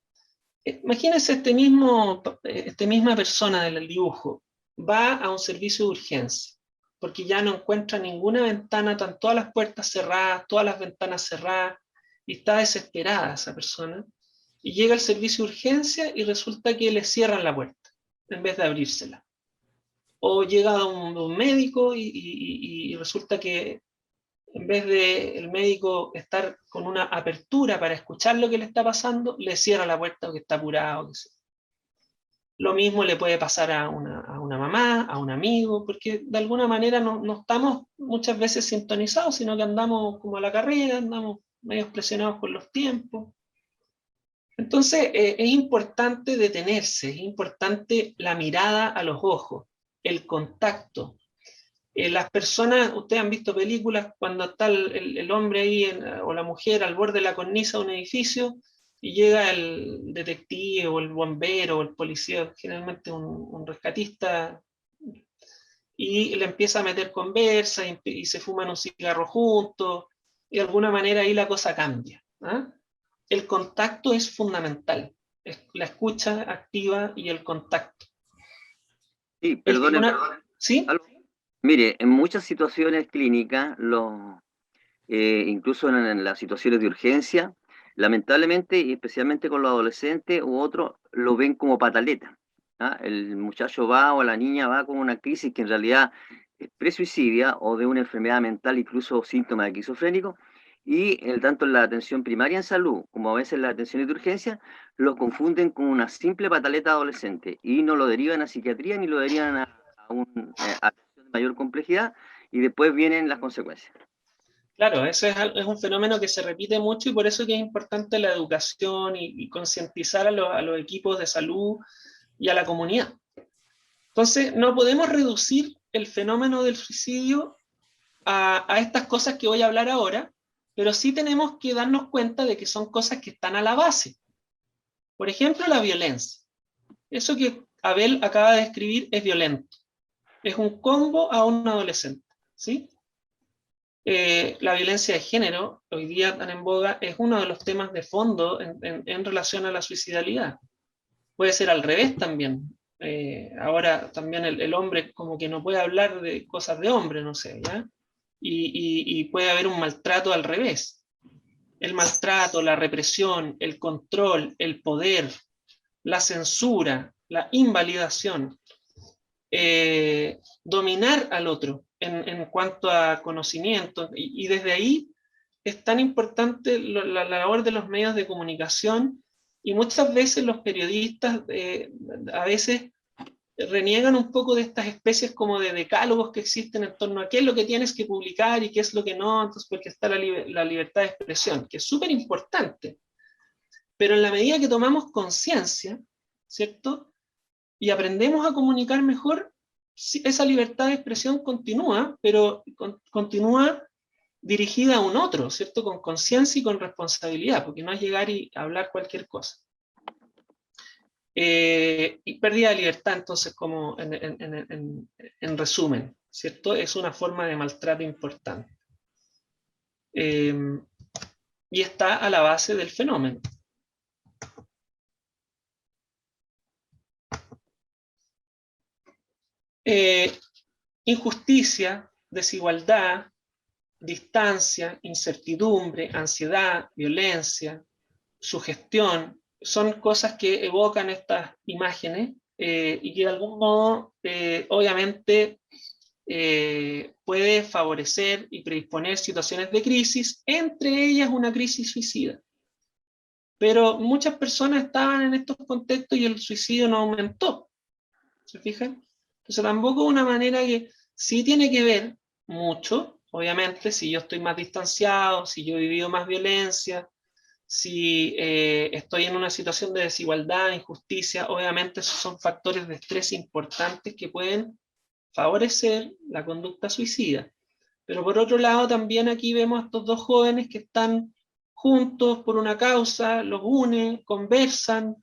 imagínense esta misma persona del dibujo, va a un servicio de urgencia, porque ya no encuentra ninguna ventana, están todas las puertas cerradas, todas las ventanas cerradas, y está desesperada esa persona, y llega al servicio de urgencia y resulta que le cierran la puerta, en vez de abrírsela. O llega a un médico y resulta que en vez de el médico estar con una apertura para escuchar lo que le está pasando, le cierra la puerta porque está apurado. Lo mismo le puede pasar a una mamá, a un amigo, porque de alguna manera no estamos muchas veces sintonizados, sino que andamos como a la carrera, andamos medio presionados por los tiempos. Entonces es importante detenerse, es importante la mirada a los ojos, el contacto. Las personas, ustedes han visto películas cuando está el hombre ahí o la mujer al borde de la cornisa de un edificio y llega el detective o el bombero o el policía, generalmente un rescatista, y le empieza a meter conversa y se fuman un cigarro juntos, y de alguna manera ahí la cosa cambia. El contacto es fundamental, la escucha activa y el contacto. Sí, perdone. ¿Sí? Mire, en muchas situaciones clínicas, incluso en las situaciones de urgencia, lamentablemente, y especialmente con los adolescentes u otros, lo ven como pataleta. El muchacho va o la niña va con una crisis que en realidad es presuicidia o de una enfermedad mental, incluso síntomas esquizofrénicos, y tanto en la atención primaria en salud como a veces en la atención de urgencia, los confunden con una simple pataleta adolescente y no lo derivan a psiquiatría ni lo derivan a una atención de mayor complejidad, y después vienen las consecuencias. Claro, ese es un fenómeno que se repite mucho y por eso que es importante la educación y concientizar a los equipos de salud y a la comunidad. Entonces, no podemos reducir el fenómeno del suicidio a estas cosas que voy a hablar ahora, pero sí tenemos que darnos cuenta de que son cosas que están a la base. Por ejemplo, la violencia. Eso que Abel acaba de describir es violento. Es un combo a un adolescente, ¿sí? La violencia de género, hoy día tan en boga, es uno de los temas de fondo en relación a la suicidalidad. Puede ser al revés también. Ahora también el hombre como que no puede hablar de cosas de hombre, no sé, ¿ya? Y puede haber un maltrato al revés. El maltrato, la represión, el control, el poder, la censura, la invalidación, dominar al otro en cuanto a conocimiento, y desde ahí es tan importante la labor de los medios de comunicación, y muchas veces los periodistas a veces reniegan un poco de estas especies como de decálogos que existen en torno a qué es lo que tienes que publicar y qué es lo que no, entonces porque está la libertad de expresión, que es súper importante, pero en la medida que tomamos conciencia, ¿cierto? Y aprendemos a comunicar mejor, esa libertad de expresión continúa, pero continúa dirigida a un otro, ¿cierto? Con conciencia y con responsabilidad, porque no es llegar y hablar cualquier cosa. Y pérdida de libertad, entonces, como en resumen, ¿cierto? Es una forma de maltrato importante. Y está a la base del fenómeno. Injusticia, desigualdad, distancia, incertidumbre, ansiedad, violencia, sugestión, son cosas que evocan estas imágenes y que de algún modo, obviamente, puede favorecer y predisponer situaciones de crisis, entre ellas una crisis suicida. Pero muchas personas estaban en estos contextos y el suicidio no aumentó. ¿Se fijan? Entonces tampoco una manera que sí tiene que ver mucho, obviamente, si yo estoy más distanciado, si yo he vivido más violencia, si estoy en una situación de desigualdad, injusticia, obviamente esos son factores de estrés importantes que pueden favorecer la conducta suicida. Pero por otro lado, también aquí vemos a estos dos jóvenes que están juntos por una causa, los unen, conversan,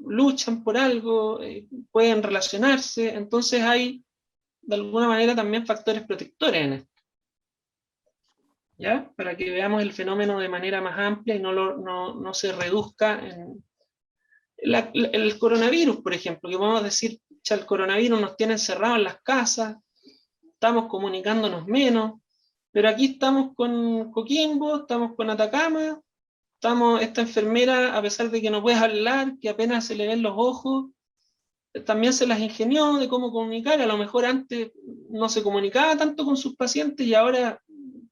luchan por algo, pueden relacionarse, entonces hay de alguna manera también factores protectores en esto. ¿Ya? Para que veamos el fenómeno de manera más amplia y no se reduzca en el coronavirus, por ejemplo, que podemos decir, el coronavirus nos tiene encerrados en las casas, estamos comunicándonos menos, pero aquí estamos con Coquimbo, estamos con Atacama, esta enfermera, a pesar de que no puede hablar, que apenas se le ven los ojos, también se las ingenió de cómo comunicar. A lo mejor antes no se comunicaba tanto con sus pacientes y ahora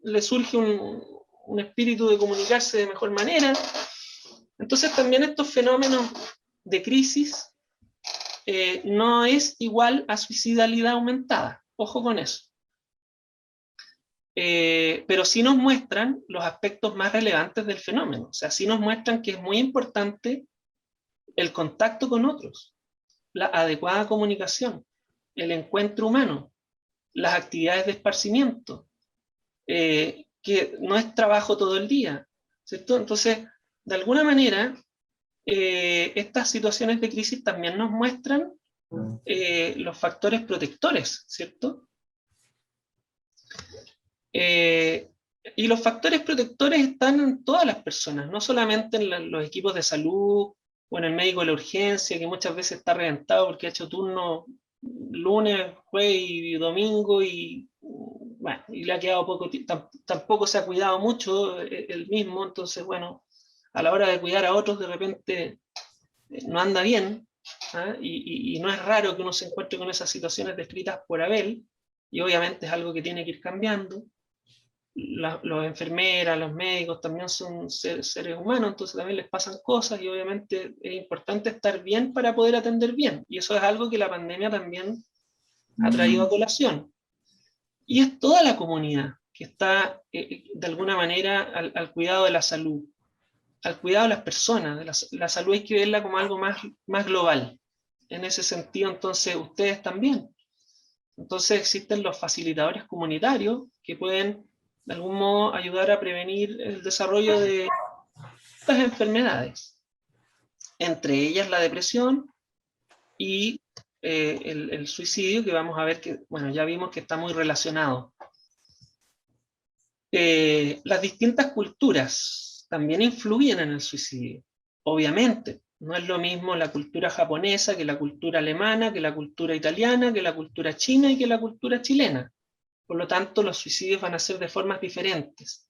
le surge un espíritu de comunicarse de mejor manera. Entonces también estos fenómenos de crisis no es igual a suicidalidad aumentada. Ojo con eso. Pero sí nos muestran los aspectos más relevantes del fenómeno. O sea, sí nos muestran que es muy importante el contacto con otros, la adecuada comunicación, el encuentro humano, las actividades de esparcimiento, que no es trabajo todo el día, ¿cierto? Entonces, de alguna manera, estas situaciones de crisis también nos muestran los factores protectores, ¿cierto? Y los factores protectores están en todas las personas, no solamente en los equipos de salud o en el médico de la urgencia, que muchas veces está reventado porque ha hecho turno lunes, jueves y domingo y, bueno, y le ha quedado poco tiempo, tampoco se ha cuidado mucho él mismo, entonces bueno, a la hora de cuidar a otros de repente no anda bien. ¿ah? Y no es raro que uno se encuentre con esas situaciones descritas por Abel, y obviamente es algo que tiene que ir cambiando. Las enfermeras, los médicos también son seres humanos, entonces también les pasan cosas, y obviamente es importante estar bien para poder atender bien, y eso es algo que la pandemia también ha traído a colación. Y es toda la comunidad que está de alguna manera al cuidado de la salud, al cuidado de las personas. La salud hay que verla como algo más global. En ese sentido, entonces, ustedes también. Entonces existen los facilitadores comunitarios que pueden de algún modo ayudar a prevenir el desarrollo de estas enfermedades, entre ellas la depresión y el suicidio, que vamos a ver que, bueno, ya vimos que está muy relacionado. Las distintas culturas también influyen en el suicidio. Obviamente, no es lo mismo la cultura japonesa que la cultura alemana, que la cultura italiana, que la cultura china y que la cultura chilena. Por lo tanto, los suicidios van a ser de formas diferentes.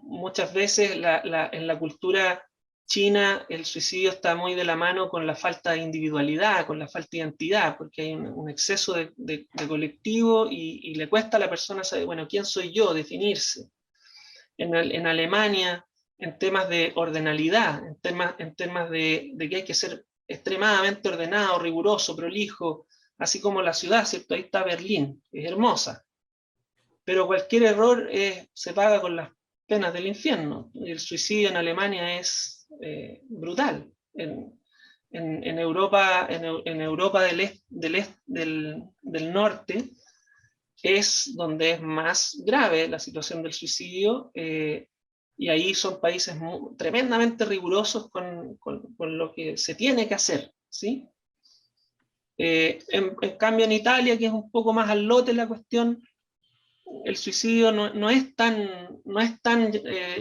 Muchas veces en la cultura china el suicidio está muy de la mano con la falta de individualidad, con la falta de identidad, porque hay un exceso de colectivo y le cuesta a la persona saber, bueno, ¿quién soy yo? Definirse. En Alemania, en temas de ordenalidad, en temas de que hay que ser extremadamente ordenado, riguroso, prolijo, así como la ciudad, ¿cierto? Ahí está Berlín, es hermosa, pero cualquier error se paga con las penas del infierno. El suicidio en Alemania es brutal. En Europa, en Europa del norte es donde es más grave la situación del suicidio, y ahí son países tremendamente rigurosos con lo que se tiene que hacer, ¿sí? En cambio en Italia, que es un poco más al lote la cuestión, el suicidio no es tan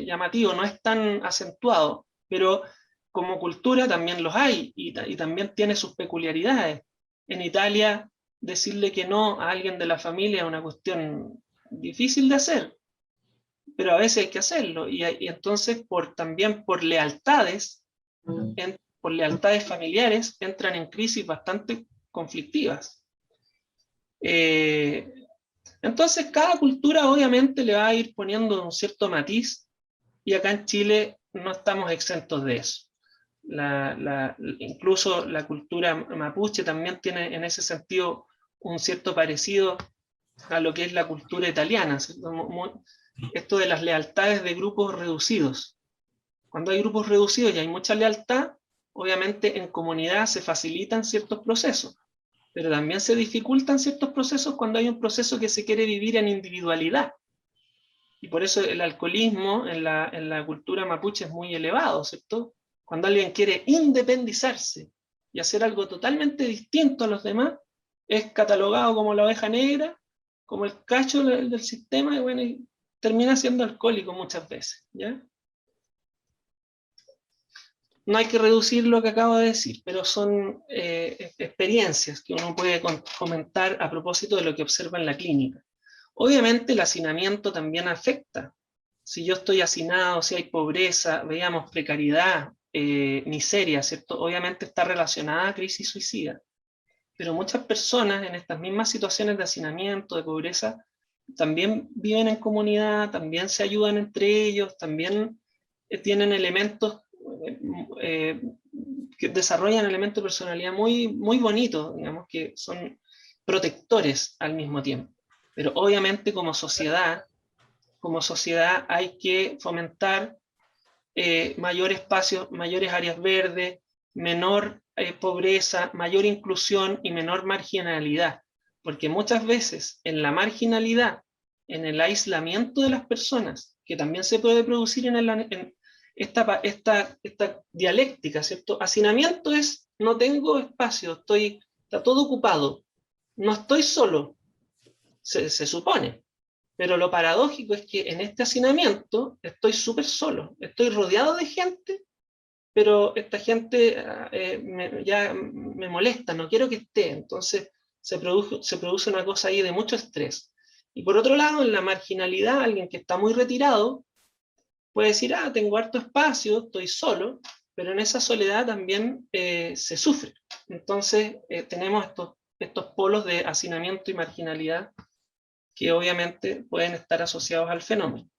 llamativo, no es tan acentuado, pero como cultura también los hay, y también tiene sus peculiaridades. En Italia, decirle que no a alguien de la familia es una cuestión difícil de hacer, pero a veces hay que hacerlo, y entonces también por lealtades familiares entran en crisis bastante conflictivas. Entonces cada cultura obviamente le va a ir poniendo un cierto matiz, y acá en Chile no estamos exentos de eso. Incluso la cultura mapuche también tiene en ese sentido un cierto parecido a lo que es la cultura italiana, esto de las lealtades de grupos reducidos. Cuando hay grupos reducidos y hay mucha lealtad, obviamente en comunidad se facilitan ciertos procesos, pero también se dificultan ciertos procesos cuando hay un proceso que se quiere vivir en individualidad. Y por eso el alcoholismo en la cultura mapuche es muy elevado, ¿cierto? Cuando alguien quiere independizarse y hacer algo totalmente distinto a los demás, es catalogado como la oveja negra, como el cacho del sistema, y bueno, y termina siendo alcohólico muchas veces, ¿ya? No hay que reducir lo que acabo de decir, pero son experiencias que uno puede comentar a propósito de lo que observa en la clínica. Obviamente el hacinamiento también afecta. Si yo estoy hacinado, si hay pobreza, veamos precariedad, miseria, ¿cierto? Obviamente está relacionada a crisis suicida. Pero muchas personas en estas mismas situaciones de hacinamiento, de pobreza, también viven en comunidad, también se ayudan entre ellos, también tienen elementos que desarrollan elementos de personalidad muy, muy bonitos, digamos, que son protectores al mismo tiempo. Pero obviamente como sociedad hay que fomentar mayor espacio, mayores áreas verdes, menor pobreza, mayor inclusión y menor marginalidad. Porque muchas veces en la marginalidad, en el aislamiento de las personas, que también se puede producir en esta dialéctica, ¿cierto? Hacinamiento es, no tengo espacio, está todo ocupado, no estoy solo, se supone. Pero lo paradójico es que en este hacinamiento estoy súper solo, estoy rodeado de gente, pero esta gente ya me molesta, no quiero que esté, entonces se produce una cosa ahí de mucho estrés. Y por otro lado, en la marginalidad, alguien que está muy retirado puede decir, tengo harto espacio, estoy solo, pero en esa soledad también se sufre. Entonces tenemos estos polos de hacinamiento y marginalidad que obviamente pueden estar asociados al fenómeno.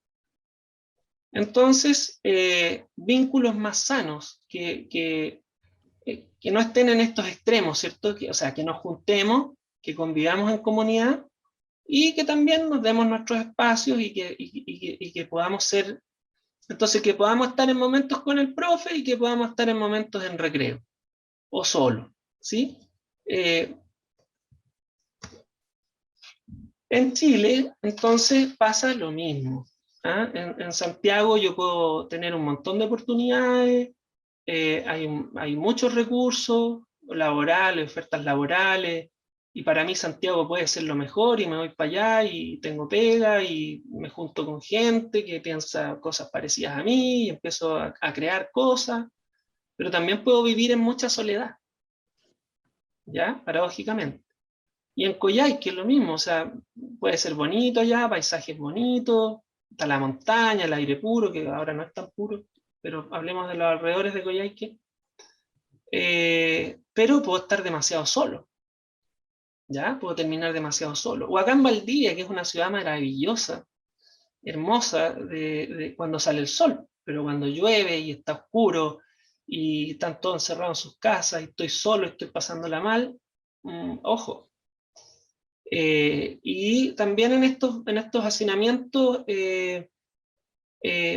Entonces, vínculos más sanos que no estén en estos extremos, ¿cierto? O sea, que nos juntemos, que convivamos en comunidad y que también nos demos nuestros espacios y que podamos ser, entonces que podamos estar en momentos con el profe y que podamos estar en momentos en recreo o solo, ¿sí? En Chile, entonces, pasa lo mismo. ¿Ah? En Santiago yo puedo tener un montón de oportunidades, hay muchos recursos laborales, ofertas laborales, y para mí Santiago puede ser lo mejor, y me voy para allá, y tengo pega, y me junto con gente que piensa cosas parecidas a mí, y empiezo a crear cosas, pero también puedo vivir en mucha soledad, ¿ya? Paradójicamente. Y en Coyhaique es lo mismo, o sea, puede ser bonito allá, paisajes bonitos, está la montaña, el aire puro, que ahora no es tan puro, pero hablemos de los alrededores de Coyhaique, pero puedo estar demasiado solo, ¿ya? Puedo terminar demasiado solo. O acá en Valdivia, que es una ciudad maravillosa, hermosa, cuando sale el sol, pero cuando llueve y está oscuro, y están todos encerrados en sus casas, y estoy solo, estoy pasándola mal, ojo. Y también en estos hacinamientos,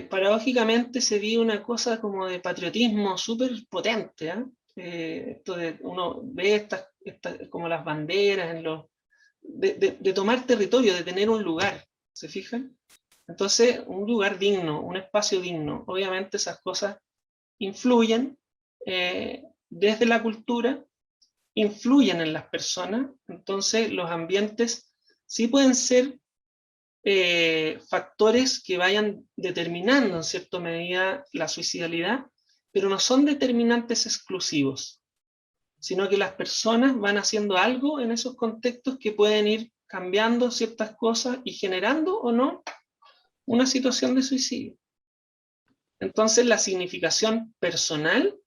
paradójicamente se vive una cosa como de patriotismo súper potente, esto de, uno ve estas como las banderas, de tomar territorio, de tener un lugar, ¿se fijan? Entonces, un lugar digno, un espacio digno, obviamente esas cosas influyen desde la cultura, influyen en las personas, entonces los ambientes sí pueden ser factores que vayan determinando en cierta medida la suicidalidad, pero no son determinantes exclusivos, sino que las personas van haciendo algo en esos contextos que pueden ir cambiando ciertas cosas y generando o no una situación de suicidio. Entonces la significación personal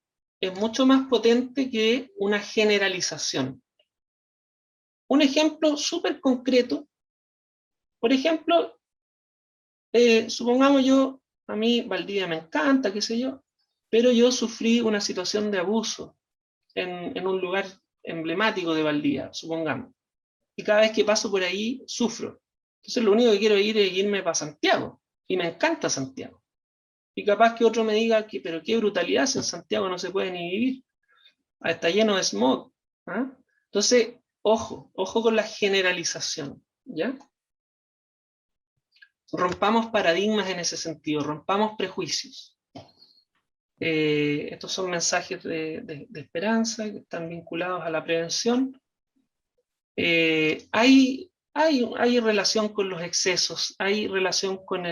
es mucho más potente que una generalización. Un ejemplo súper concreto, por ejemplo, supongamos a mí Valdivia me encanta, qué sé yo, pero yo sufrí una situación de abuso en un lugar emblemático de Valdivia, supongamos. Y cada vez que paso por ahí, sufro. Entonces lo único que quiero es irme para Santiago. Y me encanta Santiago. Y capaz que otro me diga, pero qué brutalidad, si en Santiago no se puede ni vivir. Está lleno de smog. ¿Ah? Entonces, ojo con la generalización. ¿Ya? Rompamos paradigmas en ese sentido, rompamos prejuicios. Estos son mensajes de esperanza que están vinculados a la prevención. Hay relación con los excesos, hay relación con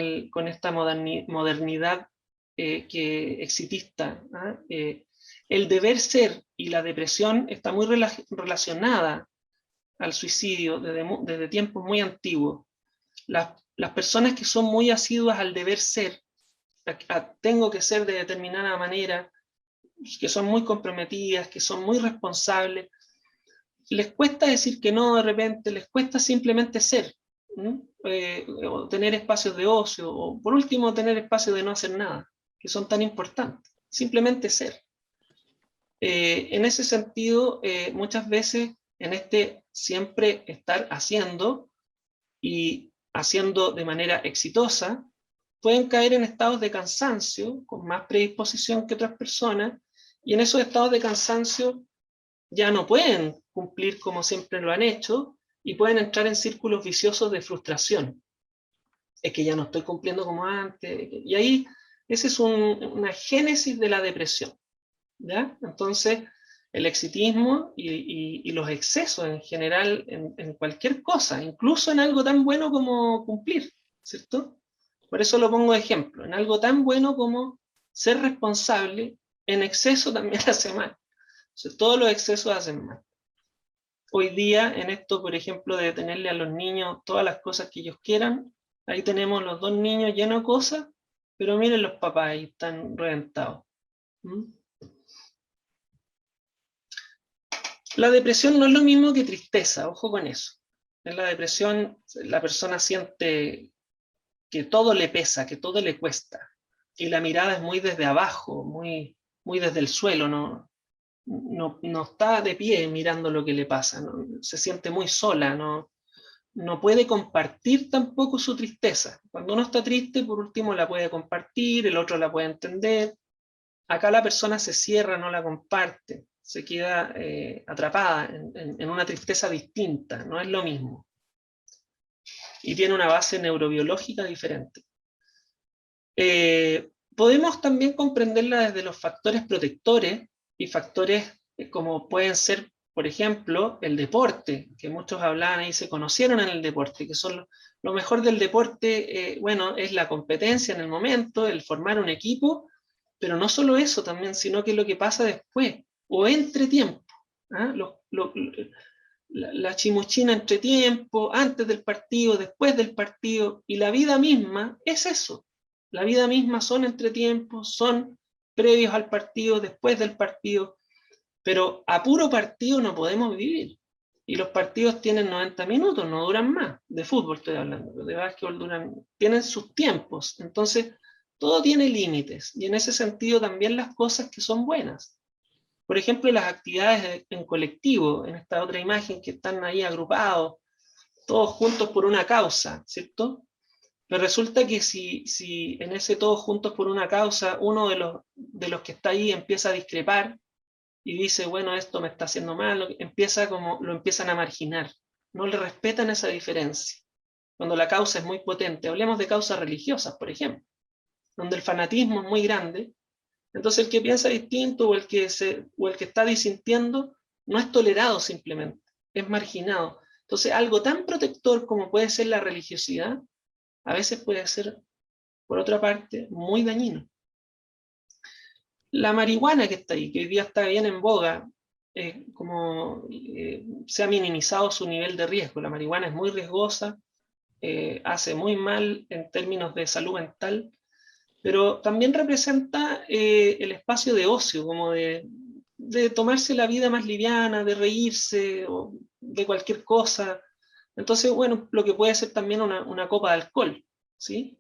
esta modernidad exitista. El deber ser y la depresión está muy relacionada al suicidio desde tiempos muy antiguos. Las personas que son muy asiduas al deber ser, tengo que ser de determinada manera, que son muy comprometidas, que son muy responsables, les cuesta decir que no de repente, les cuesta simplemente ser, o tener espacios de ocio, o por último tener espacios de no hacer nada, que son tan importantes, simplemente ser. En ese sentido, muchas veces en siempre estar haciendo, y haciendo de manera exitosa, pueden caer en estados de cansancio, con más predisposición que otras personas, y en esos estados de cansancio ya no pueden cumplir como siempre lo han hecho, y pueden entrar en círculos viciosos de frustración. Es que ya no estoy cumpliendo como antes, y ahí esa es una génesis de la depresión. ¿Ya? Entonces, el exitismo y los excesos en general en cualquier cosa, incluso en algo tan bueno como cumplir, ¿cierto? Por eso lo pongo de ejemplo, en algo tan bueno como ser responsable, en exceso también hace mal. O sea, todos los excesos hacen mal. Hoy día, en esto, por ejemplo, de tenerle a los niños todas las cosas que ellos quieran, ahí tenemos los dos niños llenos de cosas, pero miren los papás ahí están reventados. La depresión no es lo mismo que tristeza, ojo con eso. En la depresión la persona siente que todo le pesa, que todo le cuesta, y la mirada es muy desde abajo, muy desde el suelo, no está de pie mirando lo que le pasa, se siente muy sola, no puede compartir tampoco su tristeza. Cuando uno está triste, por último la puede compartir, el otro la puede entender. Acá la persona se cierra, no la comparte, se queda atrapada en una tristeza distinta, no es lo mismo. Y tiene una base neurobiológica diferente. Podemos también comprenderla desde los factores protectores y factores como pueden ser, por ejemplo, el deporte, que muchos hablaban y se conocieron en el deporte, que son lo mejor del deporte, bueno, es la competencia en el momento, el formar un equipo, pero no solo eso también, sino que lo que pasa después, o entre tiempo, ¿ah? La chimuchina entre tiempo, antes del partido, después del partido, y la vida misma es eso. La vida misma son entretiempos, son previos al partido, después del partido, pero a puro partido no podemos vivir. Y los partidos tienen 90 minutos, no duran más. De fútbol estoy hablando, de básquetbol tienen sus tiempos. Entonces, todo tiene límites, y en ese sentido también las cosas que son buenas. Por ejemplo, las actividades en colectivo, en esta otra imagen que están ahí agrupados, todos juntos por una causa, ¿cierto? Pero resulta que si en ese todos juntos por una causa, uno de los que está ahí empieza a discrepar y dice, bueno, esto me está haciendo mal, lo empiezan a marginar, no le respetan esa diferencia. Cuando la causa es muy potente, hablemos de causas religiosas, por ejemplo, donde el fanatismo es muy grande, entonces el que piensa distinto o el que está disintiendo no es tolerado simplemente, es marginado. Entonces algo tan protector como puede ser la religiosidad, a veces puede ser, por otra parte, muy dañino. La marihuana que está ahí, que hoy día está bien en boga, se ha minimizado su nivel de riesgo. La marihuana es muy riesgosa, hace muy mal en términos de salud mental, pero también representa el espacio de ocio, como de tomarse la vida más liviana, de reírse o de cualquier cosa. Entonces, bueno, lo que puede ser también una copa de alcohol, ¿sí?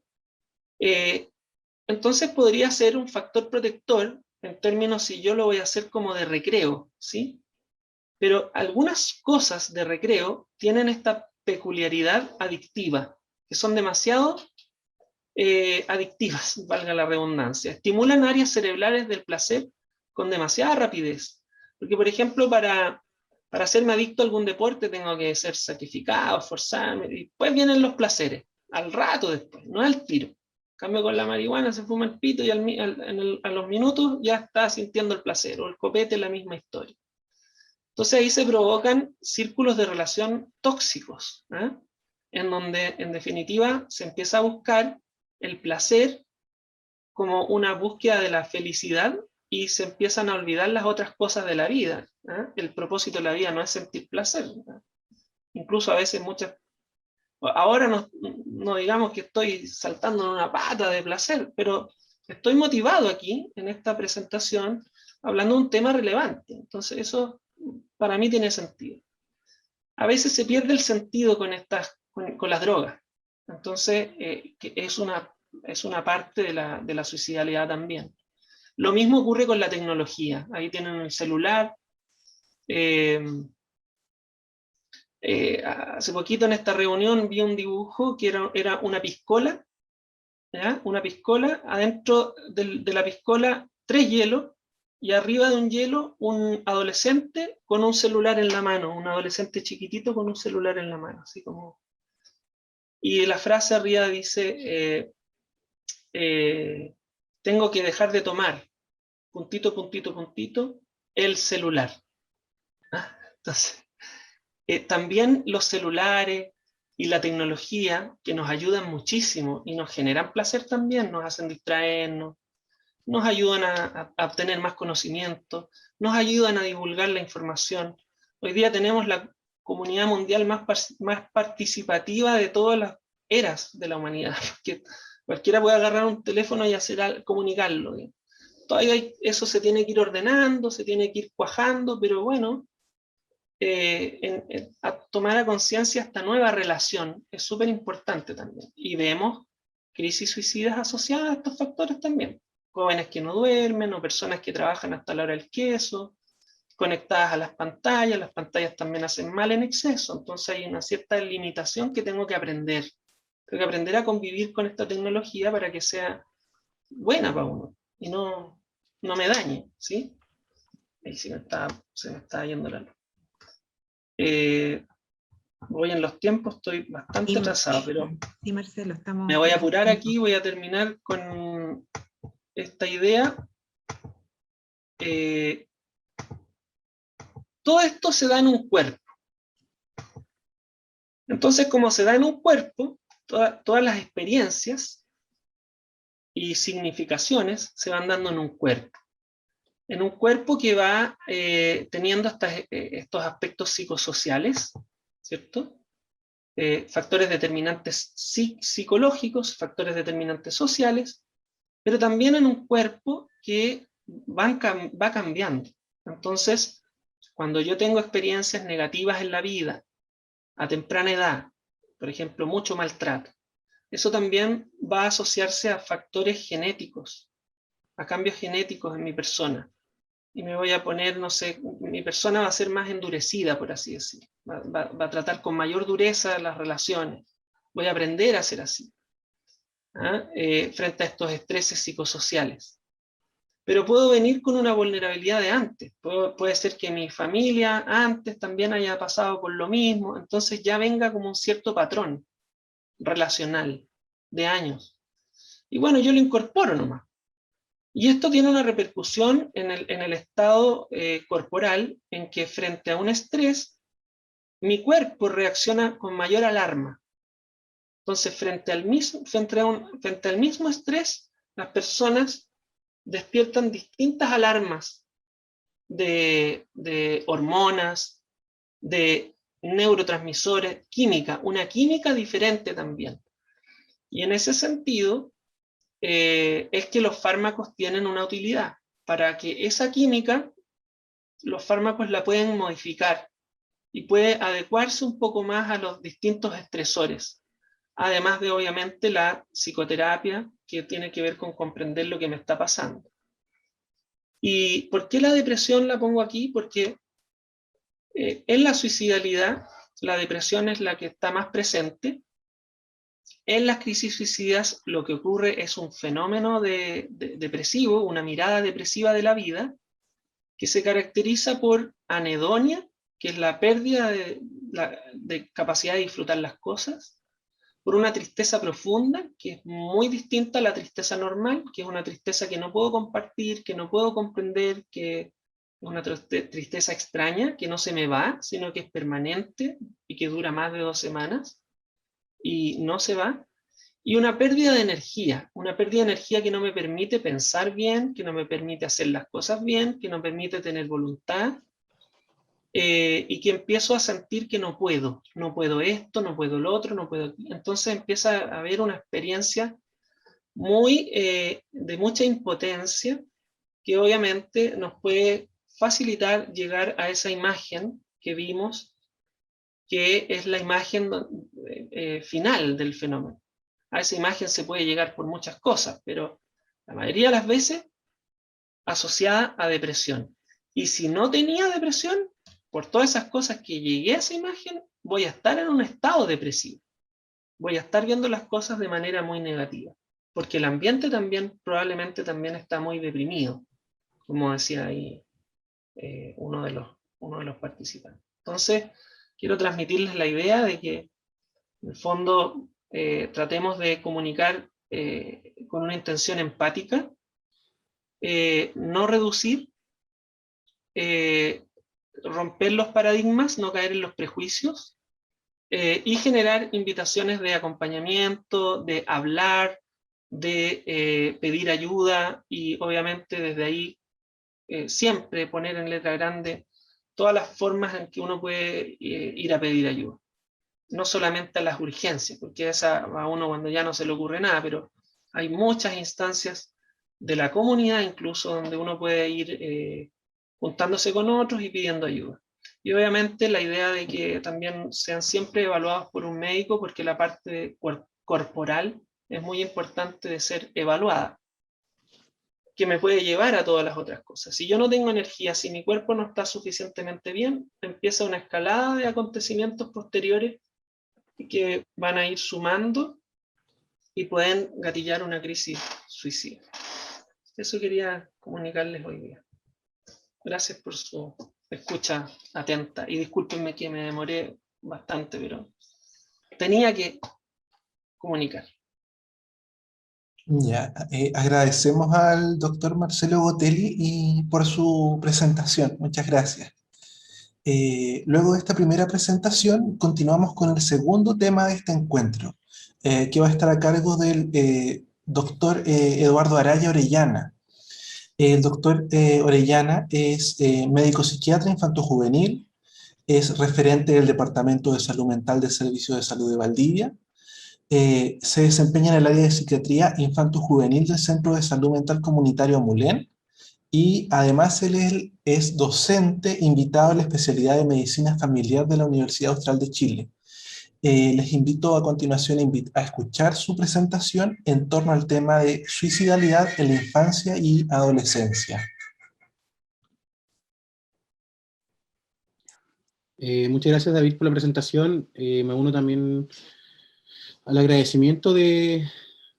Entonces podría ser un factor protector en términos si yo lo voy a hacer como de recreo, ¿sí? Pero algunas cosas de recreo tienen esta peculiaridad adictiva, que son demasiado adictivas, valga la redundancia. Estimulan áreas cerebrales del placer con demasiada rapidez. Porque, por ejemplo, para hacerme adicto a algún deporte tengo que ser sacrificado, esforzarme, y después vienen los placeres, al rato después, no al tiro. En cambio, con la marihuana se fuma el pito y a los minutos ya está sintiendo el placer, o el copete, la misma historia. Entonces ahí se provocan círculos de relación tóxicos, ¿eh? En donde en definitiva se empieza a buscar el placer como una búsqueda de la felicidad y se empiezan a olvidar las otras cosas de la vida, ¿eh? El propósito de la vida no es sentir placer, ¿eh? Incluso a veces ahora no digamos que estoy saltando en una pata de placer, pero estoy motivado aquí en esta presentación hablando de un tema relevante. Entonces eso para mí tiene sentido. A veces se pierde el sentido con las drogas. Entonces, que es una parte de la suicidalidad también. Lo mismo ocurre con la tecnología. Ahí tienen el celular. Hace poquito en esta reunión vi un dibujo que era una piscola, ¿ya? Una piscola, adentro de la piscola 3 hielos, y arriba de un hielo un adolescente con un celular en la mano, un adolescente chiquitito con un celular en la mano, así como... Y la frase arriba dice, tengo que dejar de tomar, puntito, puntito, puntito, el celular. ¿Ah? Entonces, también los celulares y la tecnología, que nos ayudan muchísimo y nos generan placer también, nos hacen distraernos, nos ayudan a obtener más conocimiento, nos ayudan a divulgar la información. Hoy día tenemos la comunidad mundial más participativa de todas las eras de la humanidad, porque cualquiera puede agarrar un teléfono y comunicarlo. Todavía eso se tiene que ir ordenando, se tiene que ir cuajando, pero bueno, a tomar a conciencia esta nueva relación es súper importante también. Y vemos crisis suicidas asociadas a estos factores también. Jóvenes que no duermen o personas que trabajan hasta la hora del queso, conectadas a las pantallas también hacen mal en exceso, entonces hay una cierta limitación que tengo que aprender. Tengo que aprender a convivir con esta tecnología para que sea buena para uno y no me dañe, ¿sí? Ahí se me está yendo la luz. Voy en los tiempos, estoy bastante atrasado, pero sí, Marcelo, estamos... me voy a apurar aquí, voy a terminar con esta idea. Todo esto se da en un cuerpo. Entonces, como se da en un cuerpo, todas las experiencias y significaciones se van dando en un cuerpo. En un cuerpo que va teniendo estos aspectos psicosociales, ¿cierto? Factores determinantes psicológicos, factores determinantes sociales, pero también en un cuerpo que va cambiando. Entonces, cuando yo tengo experiencias negativas en la vida, a temprana edad, por ejemplo, mucho maltrato, eso también va a asociarse a factores genéticos, a cambios genéticos en mi persona. Y me voy a poner, no sé, mi persona va a ser más endurecida, por así decir. Va a tratar con mayor dureza las relaciones. Voy a aprender a ser así, frente a estos estreses psicosociales. Pero puedo venir con una vulnerabilidad de antes. Puede ser que mi familia antes también haya pasado por lo mismo, entonces ya venga como un cierto patrón relacional de años. Y bueno, yo lo incorporo nomás. Y esto tiene una repercusión en el estado corporal, en que frente a un estrés, mi cuerpo reacciona con mayor alarma. Entonces, frente al mismo estrés, las personas despiertan distintas alarmas de hormonas, de neurotransmisores, química, una química diferente también. Y en ese sentido, es que los fármacos tienen una utilidad. Para que esa química, los fármacos la pueden modificar y puede adecuarse un poco más a los distintos estresores. Además de, obviamente, la psicoterapia, que tiene que ver con comprender lo que me está pasando. ¿Y por qué la depresión la pongo aquí? Porque en la suicidalidad, la depresión es la que está más presente. En las crisis suicidas lo que ocurre es un fenómeno depresivo, una mirada depresiva de la vida, que se caracteriza por anedonia, que es la pérdida de capacidad de disfrutar las cosas, por una tristeza profunda, que es muy distinta a la tristeza normal, que es una tristeza que no puedo compartir, que no puedo comprender, que es una tristeza extraña, que no se me va, sino que es permanente y que dura más de 2 semanas, y no se va. Y una pérdida de energía que no me permite pensar bien, que no me permite hacer las cosas bien, que no me permite tener voluntad, y que empiezo a sentir que no puedo esto, no puedo lo otro, no puedo. Entonces empieza a haber una experiencia de mucha impotencia, que obviamente nos puede facilitar llegar a esa imagen que vimos, que es la imagen final del fenómeno. A esa imagen se puede llegar por muchas cosas, pero la mayoría de las veces asociada a depresión. Y si no tenía depresión, por todas esas cosas que llegué a esa imagen, voy a estar en un estado depresivo. Voy a estar viendo las cosas de manera muy negativa. Porque el ambiente también probablemente también está muy deprimido, como decía ahí uno de los participantes. Entonces, quiero transmitirles la idea de que, en el fondo, tratemos de comunicar con una intención empática, no reducir, romper los paradigmas, no caer en los prejuicios, y generar invitaciones de acompañamiento, de hablar, de pedir ayuda, y obviamente desde ahí siempre poner en letra grande todas las formas en que uno puede ir a pedir ayuda. No solamente a las urgencias, porque esa va a uno cuando ya no se le ocurre nada, pero hay muchas instancias de la comunidad incluso donde uno puede ir juntándose con otros y pidiendo ayuda. Y obviamente la idea de que también sean siempre evaluados por un médico, porque la parte corporal es muy importante de ser evaluada, que me puede llevar a todas las otras cosas. Si yo no tengo energía, si mi cuerpo no está suficientemente bien, empieza una escalada de acontecimientos posteriores que van a ir sumando y pueden gatillar una crisis suicida. Eso quería comunicarles hoy día. Gracias por su escucha atenta y discúlpenme que me demoré bastante, pero tenía que comunicar. Ya, agradecemos al doctor Marcelo Gotelli y por su presentación. Muchas gracias. Luego de esta primera presentación, continuamos con el segundo tema de este encuentro, que va a estar a cargo del doctor Eduardo Araya Orellana. El doctor Orellana es médico psiquiatra infanto-juvenil, es referente del Departamento de Salud Mental del Servicio de Salud de Valdivia. Se desempeña en el área de psiquiatría infanto-juvenil del Centro de Salud Mental Comunitario Mulén, y además él es docente invitado a la especialidad de Medicina Familiar de la Universidad Austral de Chile. Les invito a continuación a escuchar su presentación en torno al tema de suicidalidad en la infancia y adolescencia. Muchas gracias, David, por la presentación. Me uno también al agradecimiento de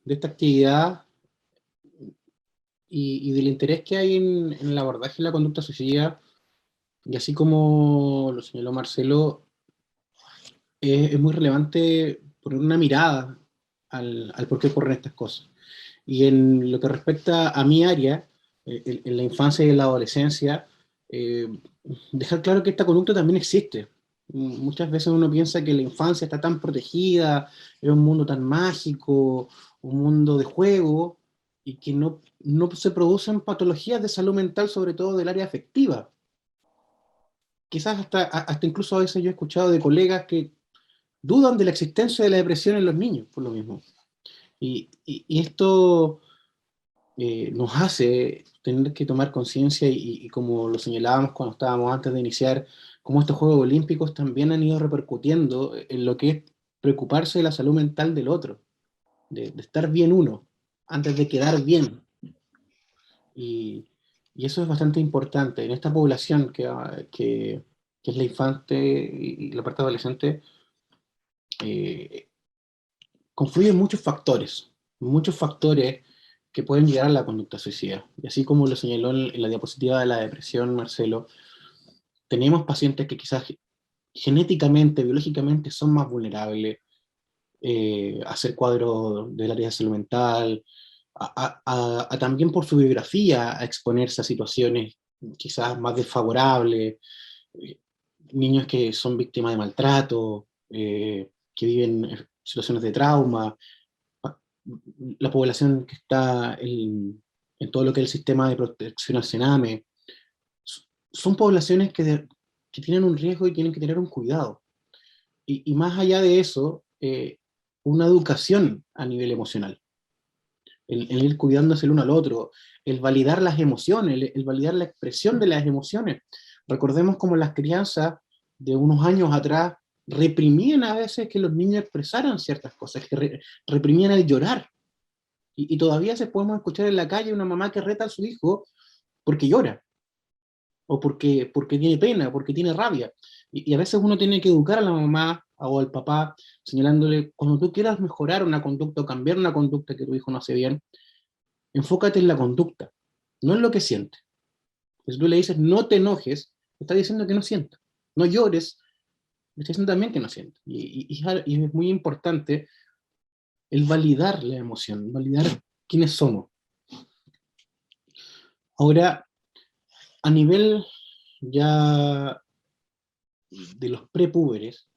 esta actividad y del interés que hay en el abordaje de la conducta suicida, y así como lo señaló Marcelo, es muy relevante poner una mirada al por qué ocurren estas cosas. Y en lo que respecta a mi área, en la infancia y en la adolescencia, dejar claro que esta conducta también existe. Muchas veces uno piensa que la infancia está tan protegida, es un mundo tan mágico, un mundo de juego, y que no se producen patologías de salud mental, sobre todo del área afectiva. Quizás hasta incluso a veces yo he escuchado de colegas que dudan de la existencia de la depresión en los niños, por lo mismo. Y esto nos hace tener que tomar conciencia y como lo señalábamos cuando estábamos antes de iniciar, cómo estos Juegos Olímpicos también han ido repercutiendo en lo que es preocuparse de la salud mental del otro, de estar bien uno, antes de quedar bien. Y eso es bastante importante. En esta población que es la infante y la parte adolescente, confluyen muchos factores que pueden llegar a la conducta suicida. Y así como lo señaló en la diapositiva de la depresión, Marcelo, tenemos pacientes que quizás genéticamente, biológicamente son más vulnerables a hacer cuadros del área de salud mental, también por su biografía, a exponerse a situaciones quizás más desfavorables, niños que son víctimas de maltrato, que viven situaciones de trauma, la población que está en todo lo que es el sistema de protección al Sename, son poblaciones que tienen un riesgo y tienen que tener un cuidado. Y más allá de eso, una educación a nivel emocional. El ir cuidándose el uno al otro, el validar las emociones, el validar la expresión de las emociones. Recordemos cómo las crianzas de unos años atrás reprimían a veces que los niños expresaran ciertas cosas, que reprimían el llorar. Y todavía se podemos escuchar en la calle una mamá que reta a su hijo porque llora, o porque tiene pena, porque tiene rabia. Y a veces uno tiene que educar a la mamá o al papá, señalándole, cuando tú quieras mejorar una conducta o cambiar una conducta que tu hijo no hace bien, enfócate en la conducta, no en lo que siente. Si tú le dices, no te enojes, te está diciendo que no sienta. No llores, te está diciendo también que no sienta. Y es muy importante el validar la emoción, validar quiénes somos. Ahora, a nivel ya de los prepúberes,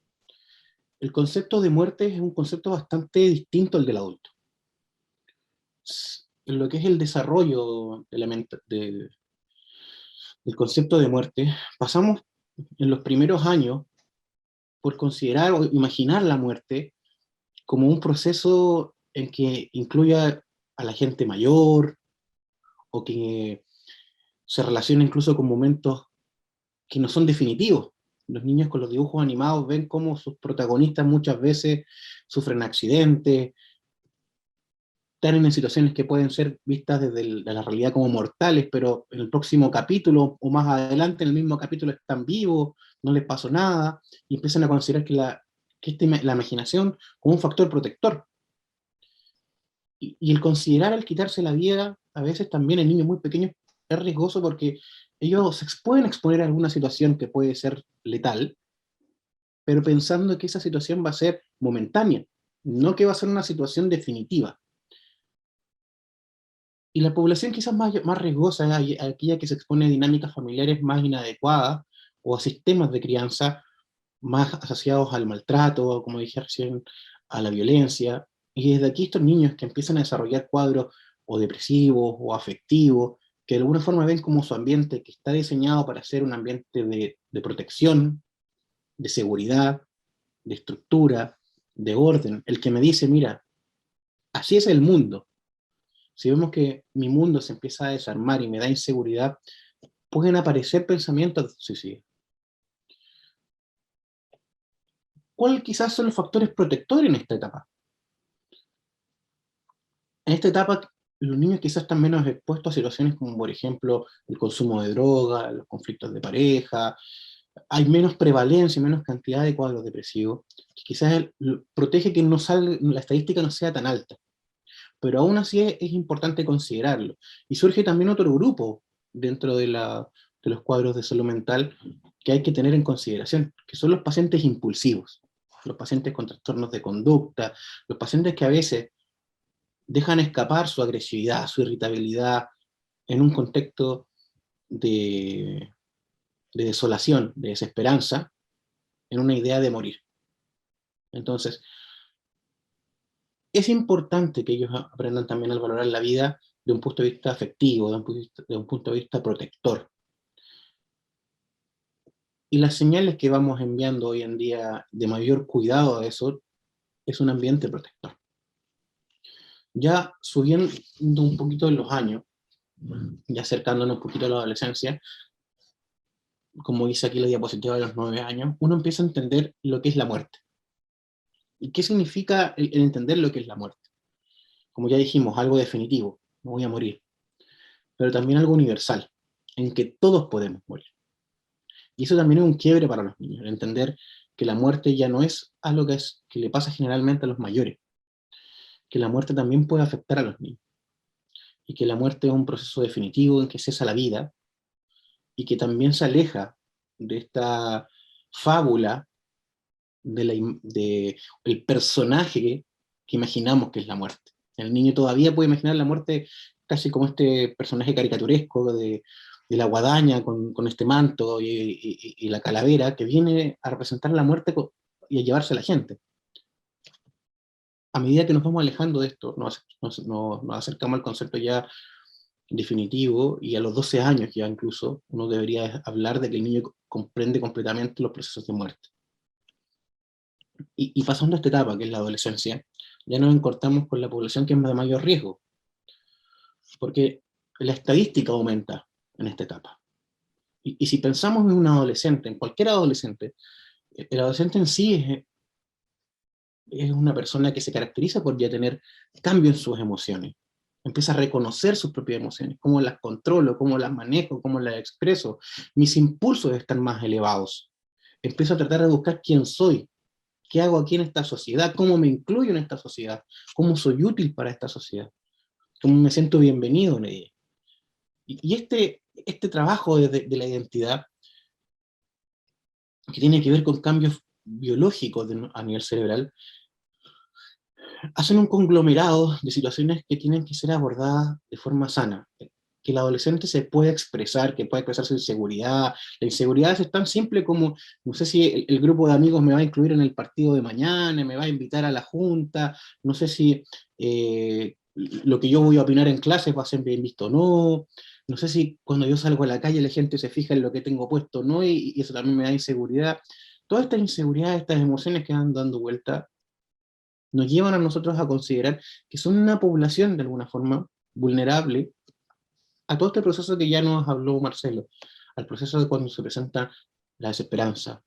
el concepto de muerte es un concepto bastante distinto al del adulto. En lo que es el desarrollo del concepto de muerte, pasamos en los primeros años por considerar o imaginar la muerte como un proceso en que incluya a la gente mayor, o que se relaciona incluso con momentos que no son definitivos, Los niños con los dibujos animados ven cómo sus protagonistas muchas veces sufren accidentes, están en situaciones que pueden ser vistas desde la realidad como mortales, pero en el próximo capítulo o más adelante en el mismo capítulo están vivos, no les pasó nada, y empiezan a considerar que la imaginación como un factor protector. Y el considerar el quitarse la vida, a veces también en niños muy pequeños, es riesgoso porque ellos pueden exponer a alguna situación que puede ser letal, pero pensando que esa situación va a ser momentánea, no que va a ser una situación definitiva. Y la población quizás más riesgosa es aquella que se expone a dinámicas familiares más inadecuadas o a sistemas de crianza más asociados al maltrato, como dije recién, a la violencia. Y desde aquí estos niños que empiezan a desarrollar cuadros o depresivos o afectivos, que de alguna forma ven como su ambiente que está diseñado para ser un ambiente de protección, de seguridad, de estructura, de orden, el que me dice, mira, así es el mundo. Si vemos que mi mundo se empieza a desarmar y me da inseguridad, pueden aparecer pensamientos de suicidio. ¿Cuáles quizás son los factores protectores en esta etapa? En esta etapa, los niños quizás están menos expuestos a situaciones como, por ejemplo, el consumo de droga, los conflictos de pareja, hay menos prevalencia, menos cantidad de cuadros depresivos, que quizás protege que la estadística no sea tan alta. Pero aún así es importante considerarlo. Y surge también otro grupo dentro de los cuadros de salud mental que hay que tener en consideración, que son los pacientes impulsivos, los pacientes con trastornos de conducta, los pacientes que a veces dejan escapar su agresividad, su irritabilidad, en un contexto de desolación, de desesperanza, en una idea de morir. Entonces, es importante que ellos aprendan también a valorar la vida de un punto de vista afectivo, de un punto de vista protector. Y las señales que vamos enviando hoy en día de mayor cuidado a eso es un ambiente protector. Ya subiendo un poquito en los años, ya acercándonos un poquito a la adolescencia, como dice aquí la diapositiva de los 9 años, uno empieza a entender lo que es la muerte. ¿Y qué significa el entender lo que es la muerte? Como ya dijimos, algo definitivo, me voy a morir, pero también algo universal, en que todos podemos morir. Y eso también es un quiebre para los niños, entender que la muerte ya no es algo que le pasa generalmente a los mayores, que la muerte también puede afectar a los niños, y que la muerte es un proceso definitivo en que cesa la vida, y que también se aleja de esta fábula de el personaje que imaginamos que es la muerte. El niño todavía puede imaginar la muerte casi como este personaje caricaturesco de la guadaña con este manto y la calavera que viene a representar la muerte y a llevarse a la gente. A medida que nos vamos alejando de esto, nos acercamos al concepto ya definitivo, y a los 12 años ya incluso uno debería hablar de que el niño comprende completamente los procesos de muerte. Y pasando a esta etapa, que es la adolescencia, ya nos encontramos con la población que es de mayor riesgo, porque la estadística aumenta en esta etapa. Y si pensamos en un adolescente, en cualquier adolescente, el adolescente en sí es una persona que se caracteriza por ya tener cambio en sus emociones. Empieza a reconocer sus propias emociones, cómo las controlo, cómo las manejo, cómo las expreso. Mis impulsos están más elevados. Empiezo a tratar de buscar quién soy, qué hago aquí en esta sociedad, cómo me incluyo en esta sociedad, cómo soy útil para esta sociedad, cómo me siento bienvenido en ella. Y este trabajo de la identidad, que tiene que ver con cambios biológicos a nivel cerebral, hacen un conglomerado de situaciones que tienen que ser abordadas de forma sana. Que el adolescente se pueda expresar, que pueda expresar su inseguridad. La inseguridad es tan simple como, no sé si el grupo de amigos me va a incluir en el partido de mañana, me va a invitar a la junta, no sé si lo que yo voy a opinar en clase va a ser bien visto o no, no sé si cuando yo salgo a la calle la gente se fija en lo que tengo puesto o no, y eso también me da inseguridad. Todas estas inseguridades, estas emociones que van dando vuelta, nos llevan a nosotros a considerar que son una población de alguna forma vulnerable a todo este proceso que ya nos habló Marcelo, al proceso de cuando se presenta la desesperanza,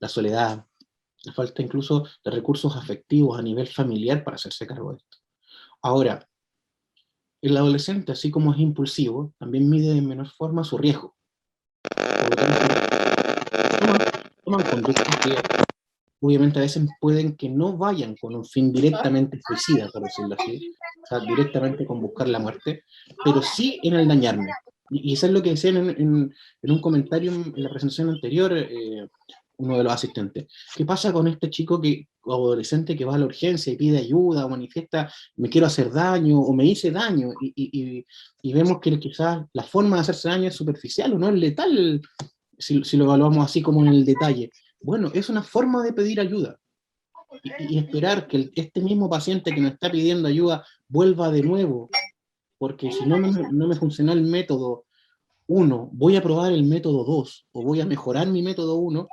la soledad, la falta incluso de recursos afectivos a nivel familiar para hacerse cargo de esto. Ahora, el adolescente, así como es impulsivo, también mide de menor forma su riesgo. Por lo tanto, toman conductas que obviamente a veces pueden que no vayan con un fin directamente suicida, por decirlo así, o sea, directamente con buscar la muerte, pero sí en el dañarme. Y eso es lo que decían en un comentario en la presentación anterior, uno de los asistentes. ¿Qué pasa con este chico o adolescente que va a la urgencia y pide ayuda o manifiesta, me quiero hacer daño o me hice daño? Y vemos que quizás la forma de hacerse daño es superficial o no es letal, si lo evaluamos así como en el detalle. Bueno, es una forma de pedir ayuda. Y esperar que este mismo paciente que nos está pidiendo ayuda vuelva de nuevo, porque si no me funcionó el método 1, voy a probar el método 2, o voy a mejorar mi método 1.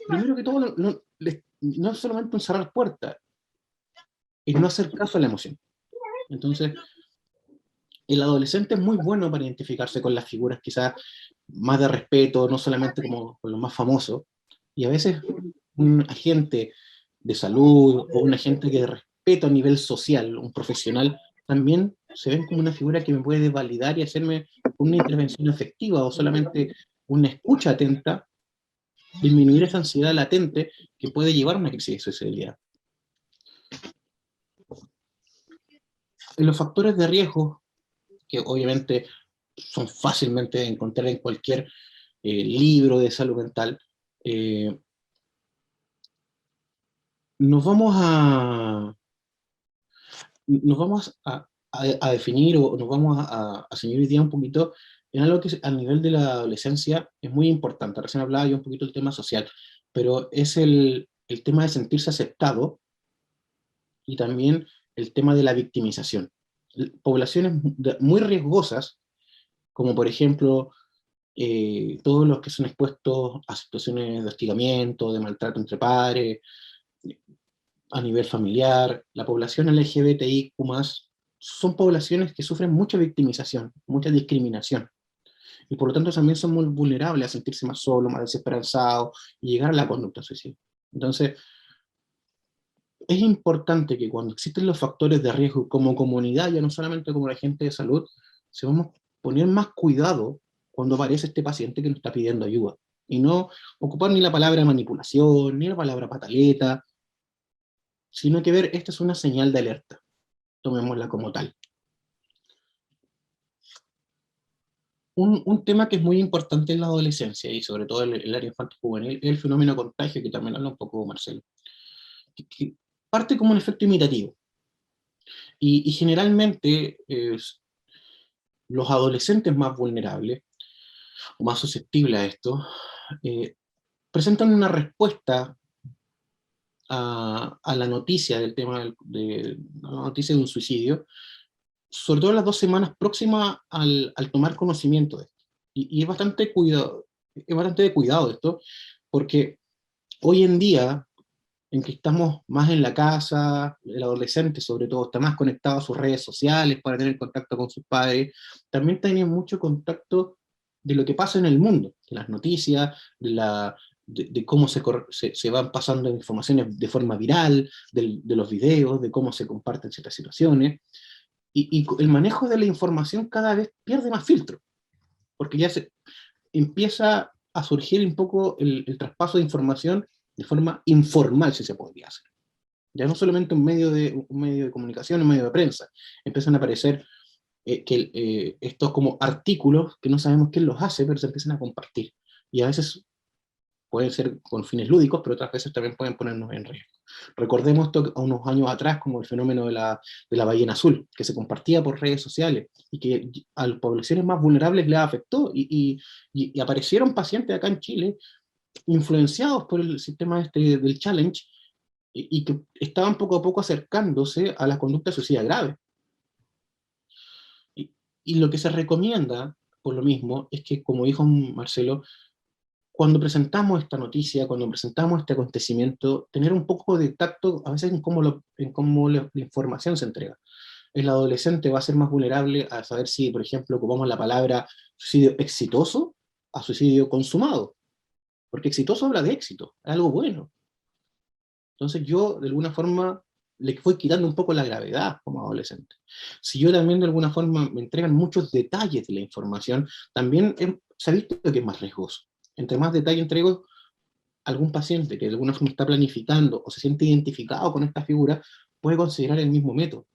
Primero que todo, no es solamente un cerrar puertas, es no hacer caso a la emoción. Entonces, el adolescente es muy bueno para identificarse con las figuras quizás más de respeto, no solamente como con los más famosos, y a veces un agente de salud o un agente de respeto a nivel social, un profesional, también se ven como una figura que me puede validar y hacerme una intervención efectiva o solamente una escucha atenta, disminuir esa ansiedad latente que puede llevar a una crisis de suicidalidad. En los factores de riesgo, que obviamente son fácilmente de encontrar en cualquier libro de salud mental, nos vamos a definir o nos vamos a ceñir hoy día un poquito en algo que a nivel de la adolescencia es muy importante. Recién hablaba yo un poquito del tema social, pero es el tema de sentirse aceptado y también el tema de la victimización. Poblaciones muy riesgosas, como por ejemplo todos los que son expuestos a situaciones de hostigamiento, de maltrato entre pares, a nivel familiar, la población LGBTIQ+, son poblaciones que sufren mucha victimización, mucha discriminación, y por lo tanto también son muy vulnerables a sentirse más solos, más desesperanzados, y llegar a la conducta suicida. Entonces, es importante que cuando existen los factores de riesgo como comunidad, ya no solamente como agente de salud, se vamos a poner más cuidado cuando aparece este paciente que nos está pidiendo ayuda, y no ocupar ni la palabra manipulación, ni la palabra pataleta, sino que ver, esta es una señal de alerta, tomémosla como tal. Un tema que es muy importante en la adolescencia, y sobre todo en el área infantil juvenil, es el fenómeno contagio, que también habla un poco Marcelo, que parte como un efecto imitativo, y generalmente los adolescentes más vulnerables, o más susceptibles a esto, presentan una respuesta a la noticia del tema de la noticia de un suicidio, sobre todo en las 2 semanas próximas al tomar conocimiento de esto. Y es bastante de cuidado esto, porque hoy en día, en que estamos más en la casa, el adolescente sobre todo está más conectado a sus redes sociales para tener contacto con sus padres, también tiene mucho contacto de lo que pasa en el mundo, de las noticias, de cómo se van pasando informaciones de forma viral, de los videos, de cómo se comparten ciertas situaciones, y el manejo de la información cada vez pierde más filtro, porque ya se empieza a surgir un poco el traspaso de información de forma informal, si se podría hacer. Ya no solamente un medio de comunicación, un medio de prensa, empiezan a aparecer estos como artículos que no sabemos quién los hace, pero se empiezan a compartir. Y a veces pueden ser con fines lúdicos, pero otras veces también pueden ponernos en riesgo. Recordemos esto a unos años atrás, como el fenómeno de la ballena azul, que se compartía por redes sociales, y que a las poblaciones más vulnerables les afectó, y aparecieron pacientes acá en Chile, influenciados por el sistema del challenge, y que estaban poco a poco acercándose a la conducta suicida grave. Y lo que se recomienda, por lo mismo, es que, como dijo Marcelo, cuando presentamos esta noticia, cuando presentamos este acontecimiento, tener un poco de tacto a veces en cómo la información se entrega. El adolescente va a ser más vulnerable a saber si, por ejemplo, ocupamos la palabra suicidio exitoso a suicidio consumado. porque exitoso habla de éxito, es algo bueno. Entonces yo, de alguna forma, le fui quitando un poco la gravedad como adolescente. Si yo también, de alguna forma, me entregan muchos detalles de la información, también se ha visto que es más riesgoso. Entre más detalle entrego, algún paciente que de alguna forma está planificando o se siente identificado con esta figura, puede considerar el mismo método.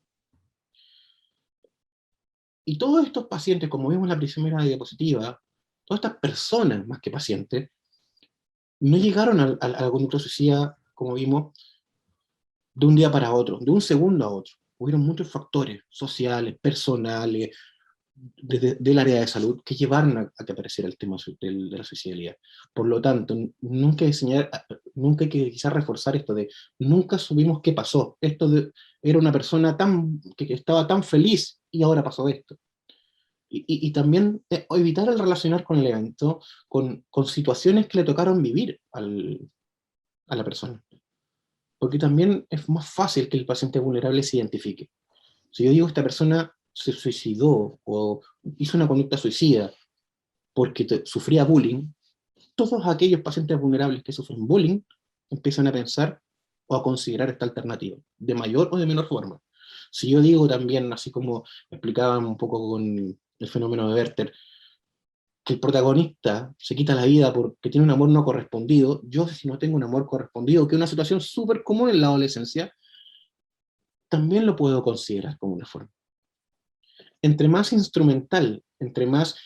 Y todos estos pacientes, como vimos en la primera diapositiva, todas estas personas, más que pacientes, no llegaron a la conducta suicida, como vimos, de un día para otro, de un segundo a otro. Hubieron muchos factores sociales, personales, del área de salud, que llevaron a que apareciera el tema de la suicidalidad. Por lo tanto, nunca hay que quizás reforzar esto de, nunca supimos qué pasó. Era una persona que estaba tan feliz y ahora pasó esto. Y también evitar el relacionar con el evento, con situaciones que le tocaron vivir a la persona. Porque también es más fácil que el paciente vulnerable se identifique. Si yo digo esta persona se suicidó o hizo una conducta suicida porque sufría bullying, todos aquellos pacientes vulnerables que sufren bullying empiezan a pensar o a considerar esta alternativa, de mayor o de menor forma. Si yo digo también, así como explicaban un poco con el fenómeno de Werther, que el protagonista se quita la vida porque tiene un amor no correspondido, yo si no tengo un amor correspondido, que es una situación súper común en la adolescencia, también lo puedo considerar como una forma. Entre más instrumental, entre más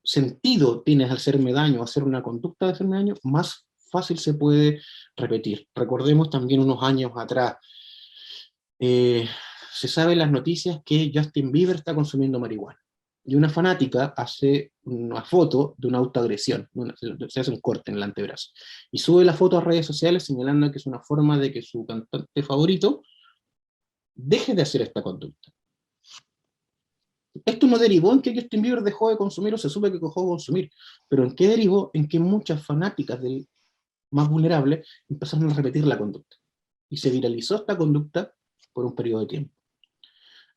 sentido tienes al hacerme daño, hacer una conducta de hacerme daño, más fácil se puede repetir. Recordemos también unos años atrás, se sabe en las noticias que Justin Bieber está consumiendo marihuana. Y una fanática hace una foto de una autoagresión, se hace un corte en el antebrazo, y sube la foto a redes sociales señalando que es una forma de que su cantante favorito deje de hacer esta conducta. Esto no derivó en que Justin Bieber dejó de consumir o se supe que dejó de consumir, pero ¿en qué derivó? En que muchas fanáticas del más vulnerable empezaron a repetir la conducta. Y se viralizó esta conducta por un periodo de tiempo.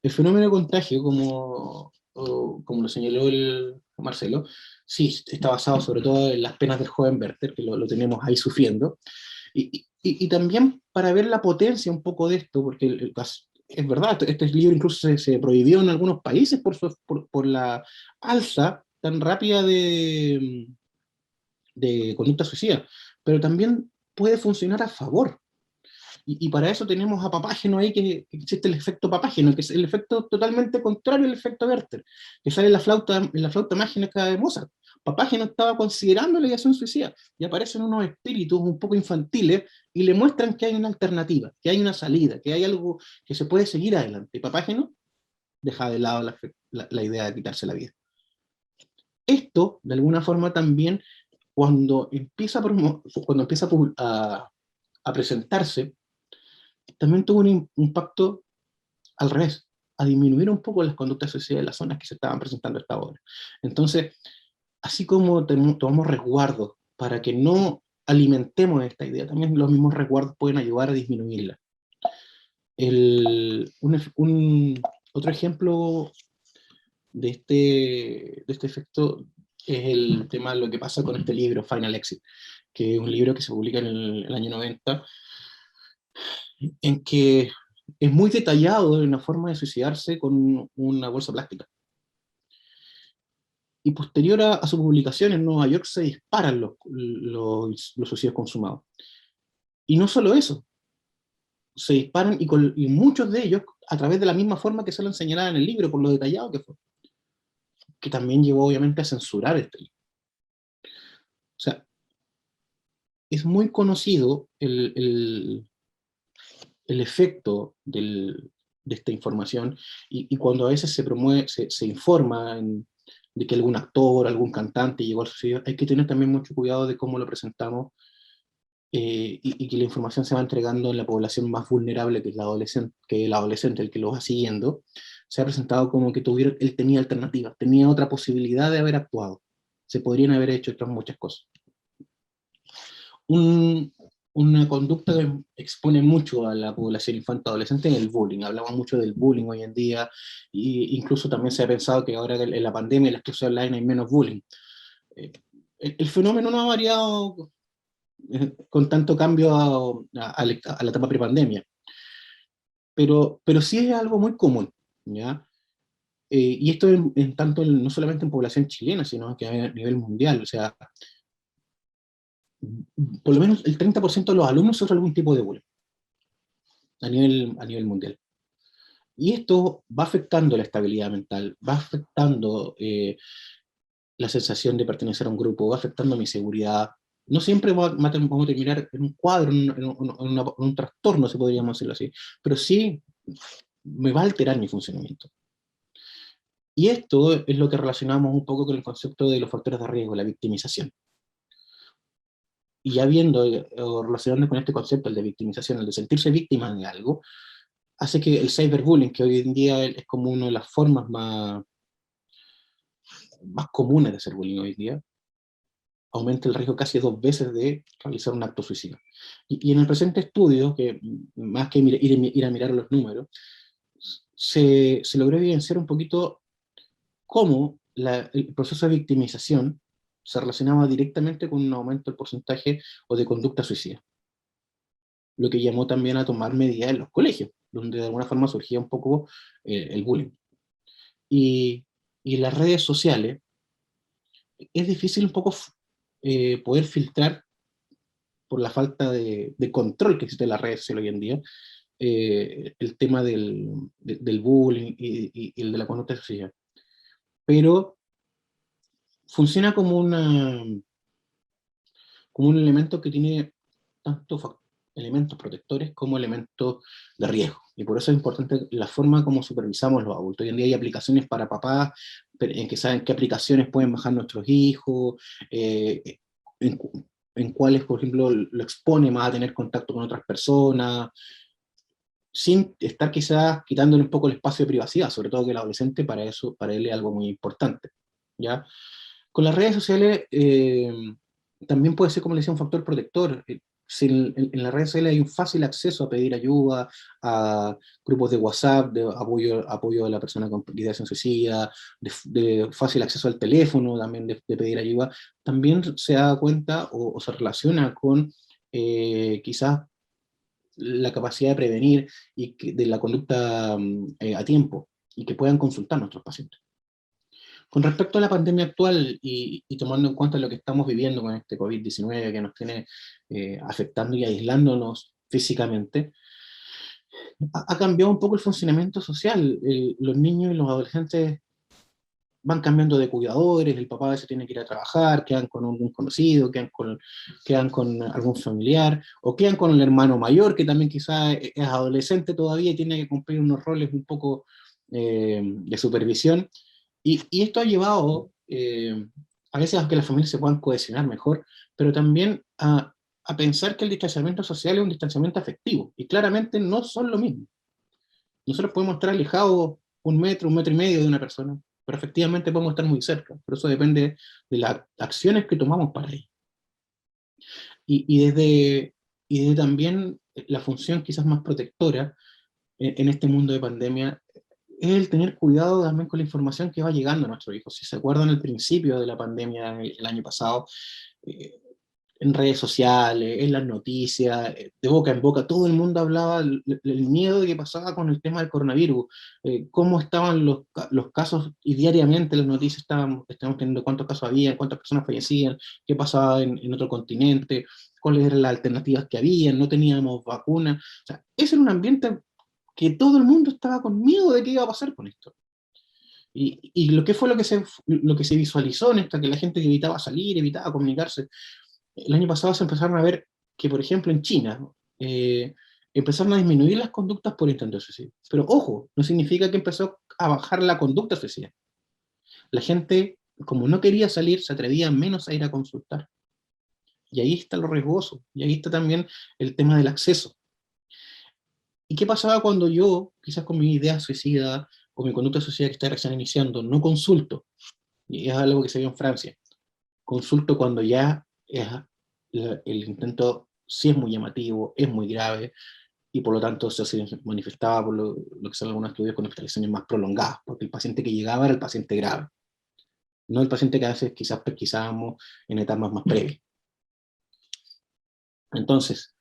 El fenómeno de contagio, como lo señaló el Marcelo, sí, está basado sobre todo en las penas del joven Werther, que lo tenemos ahí sufriendo, y también para ver la potencia un poco de esto, porque es verdad, este libro incluso se prohibió en algunos países por la alza tan rápida de conducta suicida, pero también puede funcionar a favor. Y para eso tenemos a Papágeno ahí, que existe el efecto Papágeno, que es el efecto totalmente contrario al efecto Werther, que sale en la flauta mágica de Mozart. Papágeno estaba considerando la ideación suicida, y aparecen unos espíritus un poco infantiles, y le muestran que hay una alternativa, que hay una salida, que hay algo que se puede seguir adelante. Y Papágeno deja de lado la idea de quitarse la vida. Esto, de alguna forma, también, cuando empieza a presentarse, también tuvo un impacto al revés, a disminuir un poco las conductas suicidas de las zonas que se estaban presentando a esta hora. Entonces, así como tomamos resguardos para que no alimentemos esta idea, también los mismos resguardos pueden ayudar a disminuirla. Otro ejemplo de este efecto es el tema de lo que pasa con este libro, Final Exit, que es un libro que se publica en el año 90, en que es muy detallado en la forma de suicidarse con una bolsa plástica. Y posterior a su publicación en Nueva York se disparan los suicidios consumados. Y no solo eso, se disparan y muchos de ellos a través de la misma forma que se lo señalaba en el libro, por lo detallado que fue. Que también llevó obviamente a censurar este libro. O sea, es muy conocido el efecto de esta información, y cuando a veces se promueve, se informa de que algún actor, algún cantante llegó al suicidio, hay que tener también mucho cuidado de cómo lo presentamos, y que la información se va entregando en la población más vulnerable, que es el adolescente, el que lo va siguiendo. Se ha presentado como que él tenía alternativas, tenía otra posibilidad de haber actuado. Se podrían haber hecho otras muchas cosas. Una conducta que expone mucho a la población infanto-adolescente es el bullying. Hablamos mucho del bullying hoy en día, e incluso también se ha pensado que ahora en la pandemia, en las clases online, hay menos bullying. el fenómeno no ha variado con tanto cambio a la etapa prepandemia, pero sí es algo muy común, ¿ya? Y esto en tanto no solamente en población chilena, sino que a nivel mundial, o sea, por lo menos el 30% de los alumnos sufren algún tipo de bullying a nivel mundial. Y esto va afectando la estabilidad mental, va afectando la sensación de pertenecer a un grupo, va afectando mi seguridad. No siempre vamos a terminar en un cuadro, en un trastorno, si podríamos decirlo así, pero sí me va a alterar mi funcionamiento. Y esto es lo que relacionamos un poco con el concepto de los factores de riesgo, la victimización. Y ya viendo o relacionando con este concepto, el de victimización, el de sentirse víctima de algo, hace que el cyberbullying, que hoy en día es como una de las formas más comunes de hacer bullying hoy en día, aumenta el riesgo casi 2 veces de realizar un acto suicida. Y en el presente estudio, que más que ir a mirar los números, se logró evidenciar un poquito cómo el proceso de victimización se relacionaba directamente con un aumento del porcentaje o de conducta suicida. Lo que llamó también a tomar medidas en los colegios, donde de alguna forma surgía un poco el bullying. Y en las redes sociales es difícil un poco poder filtrar por la falta de control que existe en las redes sociales hoy en día, el tema del bullying y el de la conducta suicida. Pero funciona como un elemento que tiene tanto elementos protectores como elementos de riesgo. Y por eso es importante la forma como supervisamos los adultos. Hoy en día hay aplicaciones para papás en que saben qué aplicaciones pueden bajar nuestros hijos, en, en cuáles, por ejemplo, lo expone más a tener contacto con otras personas, sin estar quizás quitándole un poco el espacio de privacidad, sobre todo que el adolescente para él es algo muy importante, ¿ya? Con las redes sociales también puede ser, como le decía, un factor protector. Si en las redes sociales hay un fácil acceso a pedir ayuda, a grupos de WhatsApp, de apoyo de la persona con ideación suicida, de fácil acceso al teléfono también de pedir ayuda, también se da cuenta o se relaciona con quizás la capacidad de prevenir y de la conducta a tiempo, y que puedan consultar a nuestros pacientes. Con respecto a la pandemia actual y tomando en cuenta lo que estamos viviendo con este COVID-19 que nos tiene afectando y aislándonos físicamente, ha cambiado un poco el funcionamiento social. Los niños y los adolescentes van cambiando de cuidadores, el papá a veces tiene que ir a trabajar, quedan con algún conocido, quedan con algún familiar, o quedan con el hermano mayor, que también quizás es adolescente todavía y tiene que cumplir unos roles un poco de supervisión. Y esto ha llevado a veces a que las familias se puedan cohesionar mejor, pero también a pensar que el distanciamiento social es un distanciamiento afectivo, y claramente no son lo mismo. Nosotros podemos estar alejados 1 metro y medio de una persona, pero efectivamente podemos estar muy cerca, pero eso depende de las acciones que tomamos para ello. Y desde también la función quizás más protectora en este mundo de pandemia es el tener cuidado también con la información que va llegando a nuestros hijos. Si se acuerdan al principio de la pandemia el año pasado, en redes sociales, en las noticias, de boca en boca, todo el mundo hablaba del miedo de que pasaba con el tema del coronavirus, cómo estaban los casos, y diariamente las noticias estamos teniendo cuántos casos había, cuántas personas fallecían, qué pasaba en otro continente, cuáles eran las alternativas que había, no teníamos vacunas. O sea, ese era un ambiente que todo el mundo estaba con miedo de qué iba a pasar con esto. Y lo que fue lo que se visualizó en esto, que la gente evitaba salir, evitaba comunicarse. El año pasado se empezaron a ver que, por ejemplo, en China, empezaron a disminuir las conductas por intento de suicidio. Pero ojo, no significa que empezó a bajar la conducta suicida. La gente, como no quería salir, se atrevía menos a ir a consultar. Y ahí está lo riesgoso, y ahí está también el tema del acceso. ¿Y qué pasaba cuando yo, quizás con mi idea suicida, o mi conducta suicida que está recién iniciando, no consulto? Y es algo que se vio en Francia. Consulto cuando ya el intento sí es muy llamativo, es muy grave, y por lo tanto eso se manifestaba por lo que son algunos estudios con hospitalizaciones más prolongadas, porque el paciente que llegaba era el paciente grave. no el paciente que a veces quizás pesquisábamos en etapas más previas. Entonces,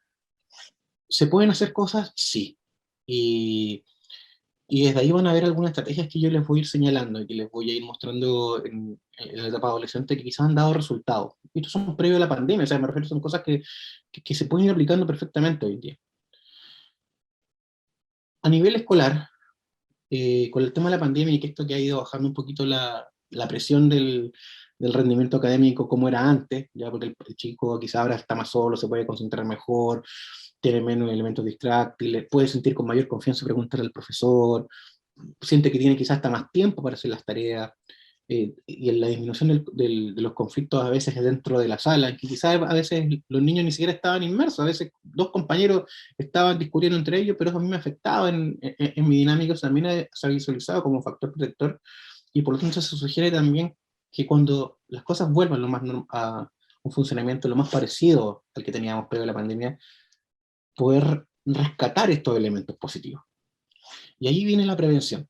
¿se pueden hacer cosas? Sí. Y desde ahí van a ver algunas estrategias que yo les voy a ir señalando y que les voy a ir mostrando en la etapa adolescente que quizás han dado resultados. Y estos son previos a la pandemia, o sea, me refiero, son cosas que se pueden ir aplicando perfectamente hoy en día. A nivel escolar, con el tema de la pandemia y que esto que ha ido bajando un poquito la presión del rendimiento académico como era antes, ya porque el chico quizá ahora está más solo, se puede concentrar mejor, tiene menos elementos distractiles, puede sentir con mayor confianza preguntar al profesor, siente que tiene quizás hasta más tiempo para hacer las tareas, y en la disminución de los conflictos a veces dentro de la sala, que quizás a veces los niños ni siquiera estaban inmersos, a veces dos compañeros estaban discutiendo entre ellos, pero eso a mí me afectaba en mi dinámica, también se ha visualizado como factor protector, y por lo tanto se sugiere también que cuando las cosas vuelvan a un funcionamiento lo más parecido al que teníamos previo a la pandemia, poder rescatar estos elementos positivos. Y ahí viene la prevención.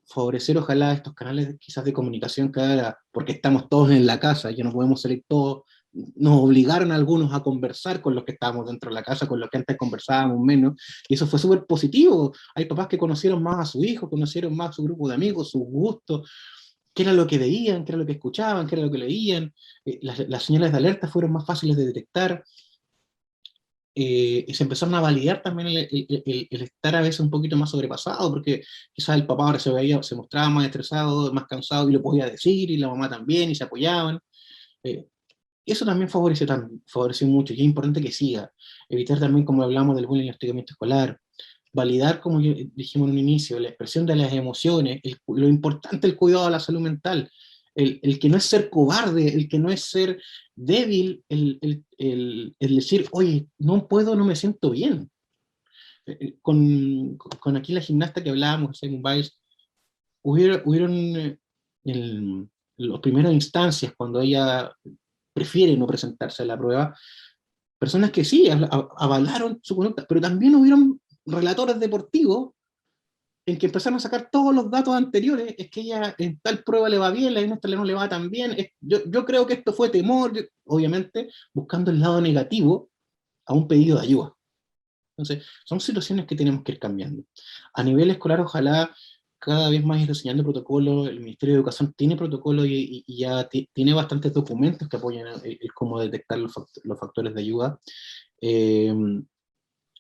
Favorecer ojalá estos canales quizás de comunicación que ahora, porque estamos todos en la casa, ya no podemos salir todos, nos obligaron a algunos a conversar con los que estábamos dentro de la casa, con los que antes conversábamos menos, y eso fue súper positivo. Hay papás que conocieron más a su hijo, conocieron más a su grupo de amigos, sus gustos, qué era lo que veían, qué era lo que escuchaban, qué era lo que leían, las señales de alerta fueron más fáciles de detectar, y se empezaron a validar también el estar a veces un poquito más sobrepasado, porque quizás el papá ahora se mostraba más estresado, más cansado, y lo podía decir, y la mamá también, y se apoyaban. Eso también favoreció mucho, y es importante que siga. Evitar también, como hablamos del bullying y hostigamiento escolar, validar, como dijimos en un inicio, la expresión de las emociones, lo importante el cuidado de la salud mental, el que no es ser cobarde, el que no es ser débil, el decir, oye, no puedo, no me siento bien. Con aquí la gimnasta que hablábamos, Simone Biles, hubieron en las primeras instancias, cuando ella prefiere no presentarse a la prueba, personas que sí, avalaron su conducta, pero también hubieron relatores deportivos en que empezaron a sacar todos los datos anteriores, es que ella en tal prueba le va bien, en esta no le va tan bien, yo creo que esto fue temor, obviamente buscando el lado negativo a un pedido de ayuda. Entonces, son situaciones que tenemos que ir cambiando. A nivel escolar, ojalá cada vez más ir diseñando protocolos, el Ministerio de Educación tiene protocolos y ya tiene bastantes documentos que apoyan el cómo detectar los factores de ayuda.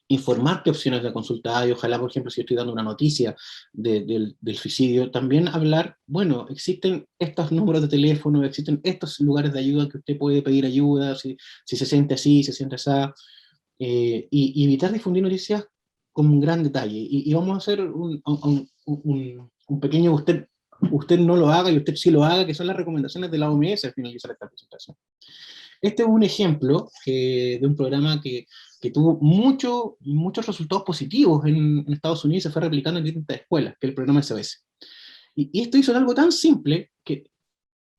Informar qué opciones de consulta hay, ojalá, por ejemplo, si yo estoy dando una noticia del suicidio, también hablar, bueno, existen estos números de teléfono, existen estos lugares de ayuda que usted puede pedir ayuda, si se siente así, se siente así, y evitar difundir noticias con un gran detalle. Y vamos a hacer un pequeño, usted no lo haga y usted sí lo haga, que son las recomendaciones de la OMS al finalizar esta presentación. Este es un ejemplo de un programa que tuvo muchos resultados positivos en Estados Unidos y se fue replicando en distintas escuelas, que es el programa SOS. Y esto hizo algo tan simple que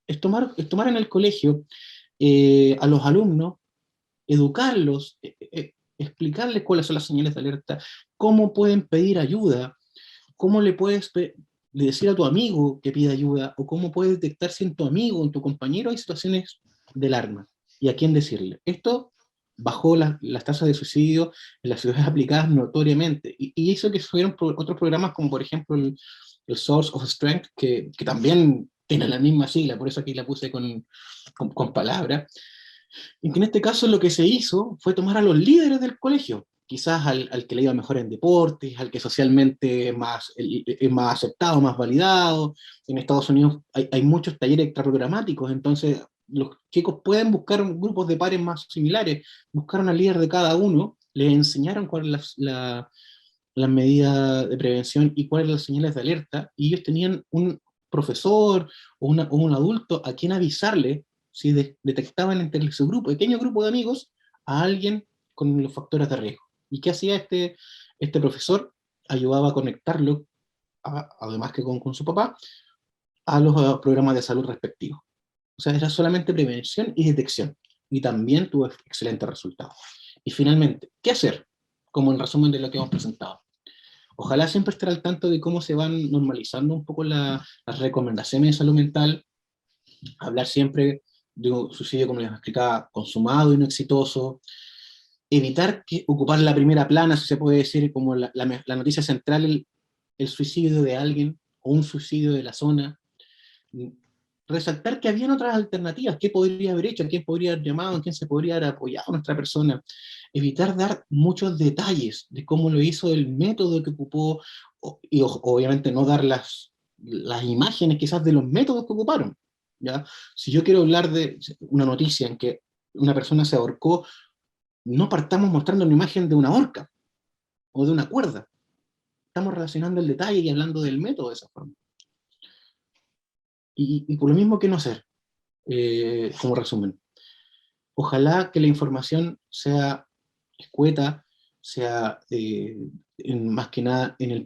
es tomar en el colegio a los alumnos, educarlos, explicarles cuáles son las señales de alerta, cómo pueden pedir ayuda, cómo le puedes decir a tu amigo que pida ayuda, o cómo puedes detectar si en tu amigo o en tu compañero hay situaciones de alarma, y a quién decirle. Esto bajó las tasas de suicidio en las ciudades aplicadas notoriamente, y hizo que subieron otros programas como por ejemplo el Source of Strength, que también tiene la misma sigla, por eso aquí la puse con palabras, y que en este caso lo que se hizo fue tomar a los líderes del colegio, quizás al que le iba mejor en deportes, al que socialmente es más aceptado, más validado. En Estados Unidos hay muchos talleres extraprogramáticos, entonces los chicos pueden buscar grupos de pares más similares, buscaron al líder de cada uno, les enseñaron cuál es las medidas de prevención y cuáles eran las señales de alerta, y ellos tenían un profesor o un adulto a quien avisarle si detectaban entre su pequeño grupo de amigos, a alguien con los factores de riesgo. ¿Y qué hacía este profesor? Ayudaba a conectarlo, además que con su papá, a los programas de salud respectivos. O sea, era solamente prevención y detección, y también tuvo excelentes resultados. Y finalmente, ¿qué hacer? Como en resumen de lo que hemos presentado. Ojalá siempre estar al tanto de cómo se van normalizando un poco las recomendaciones de salud mental, hablar siempre de un suicidio, como les explicaba, consumado y no exitoso, evitar ocupar la primera plana, si se puede decir, como la noticia central, el suicidio de alguien o un suicidio de la zona. Resaltar que habían otras alternativas, qué podría haber hecho, a quién podría haber llamado, a quién se podría haber apoyado a nuestra persona. Evitar dar muchos detalles de cómo lo hizo, el método que ocupó, y obviamente no dar las imágenes quizás de los métodos que ocuparon, ¿ya? Si yo quiero hablar de una noticia en que una persona se ahorcó, no partamos mostrando una imagen de una horca o de una cuerda. Estamos relacionando el detalle y hablando del método de esa forma. Y por lo mismo, ¿qué no hacer? Como resumen, ojalá que la información sea escueta, sea más que nada en el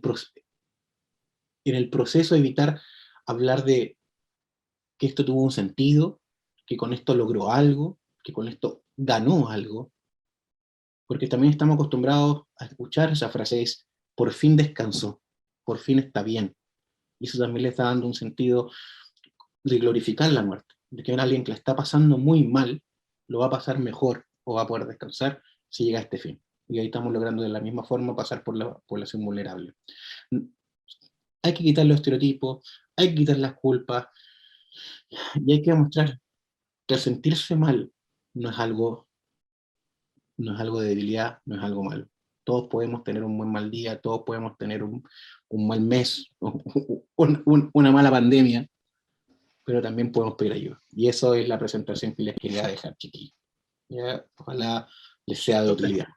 proceso, evitar hablar de que esto tuvo un sentido, que con esto logró algo, que con esto ganó algo, porque también estamos acostumbrados a escuchar esa frase, es por fin descansó, por fin está bien, y eso también le está dando un sentido de glorificar la muerte, de que alguien que la está pasando muy mal, lo va a pasar mejor, o va a poder descansar si llega a este fin. Y ahí estamos logrando de la misma forma pasar por la población vulnerable. Hay que quitar los estereotipos, hay que quitar las culpas, y hay que demostrar que el sentirse mal no es algo de debilidad, no es algo malo. Todos podemos tener un buen mal día, todos podemos tener un mal mes, una mala pandemia, pero también podemos pedir ayuda. Y eso es la presentación que les quería dejar, chiquillos. Ojalá les sea de utilidad.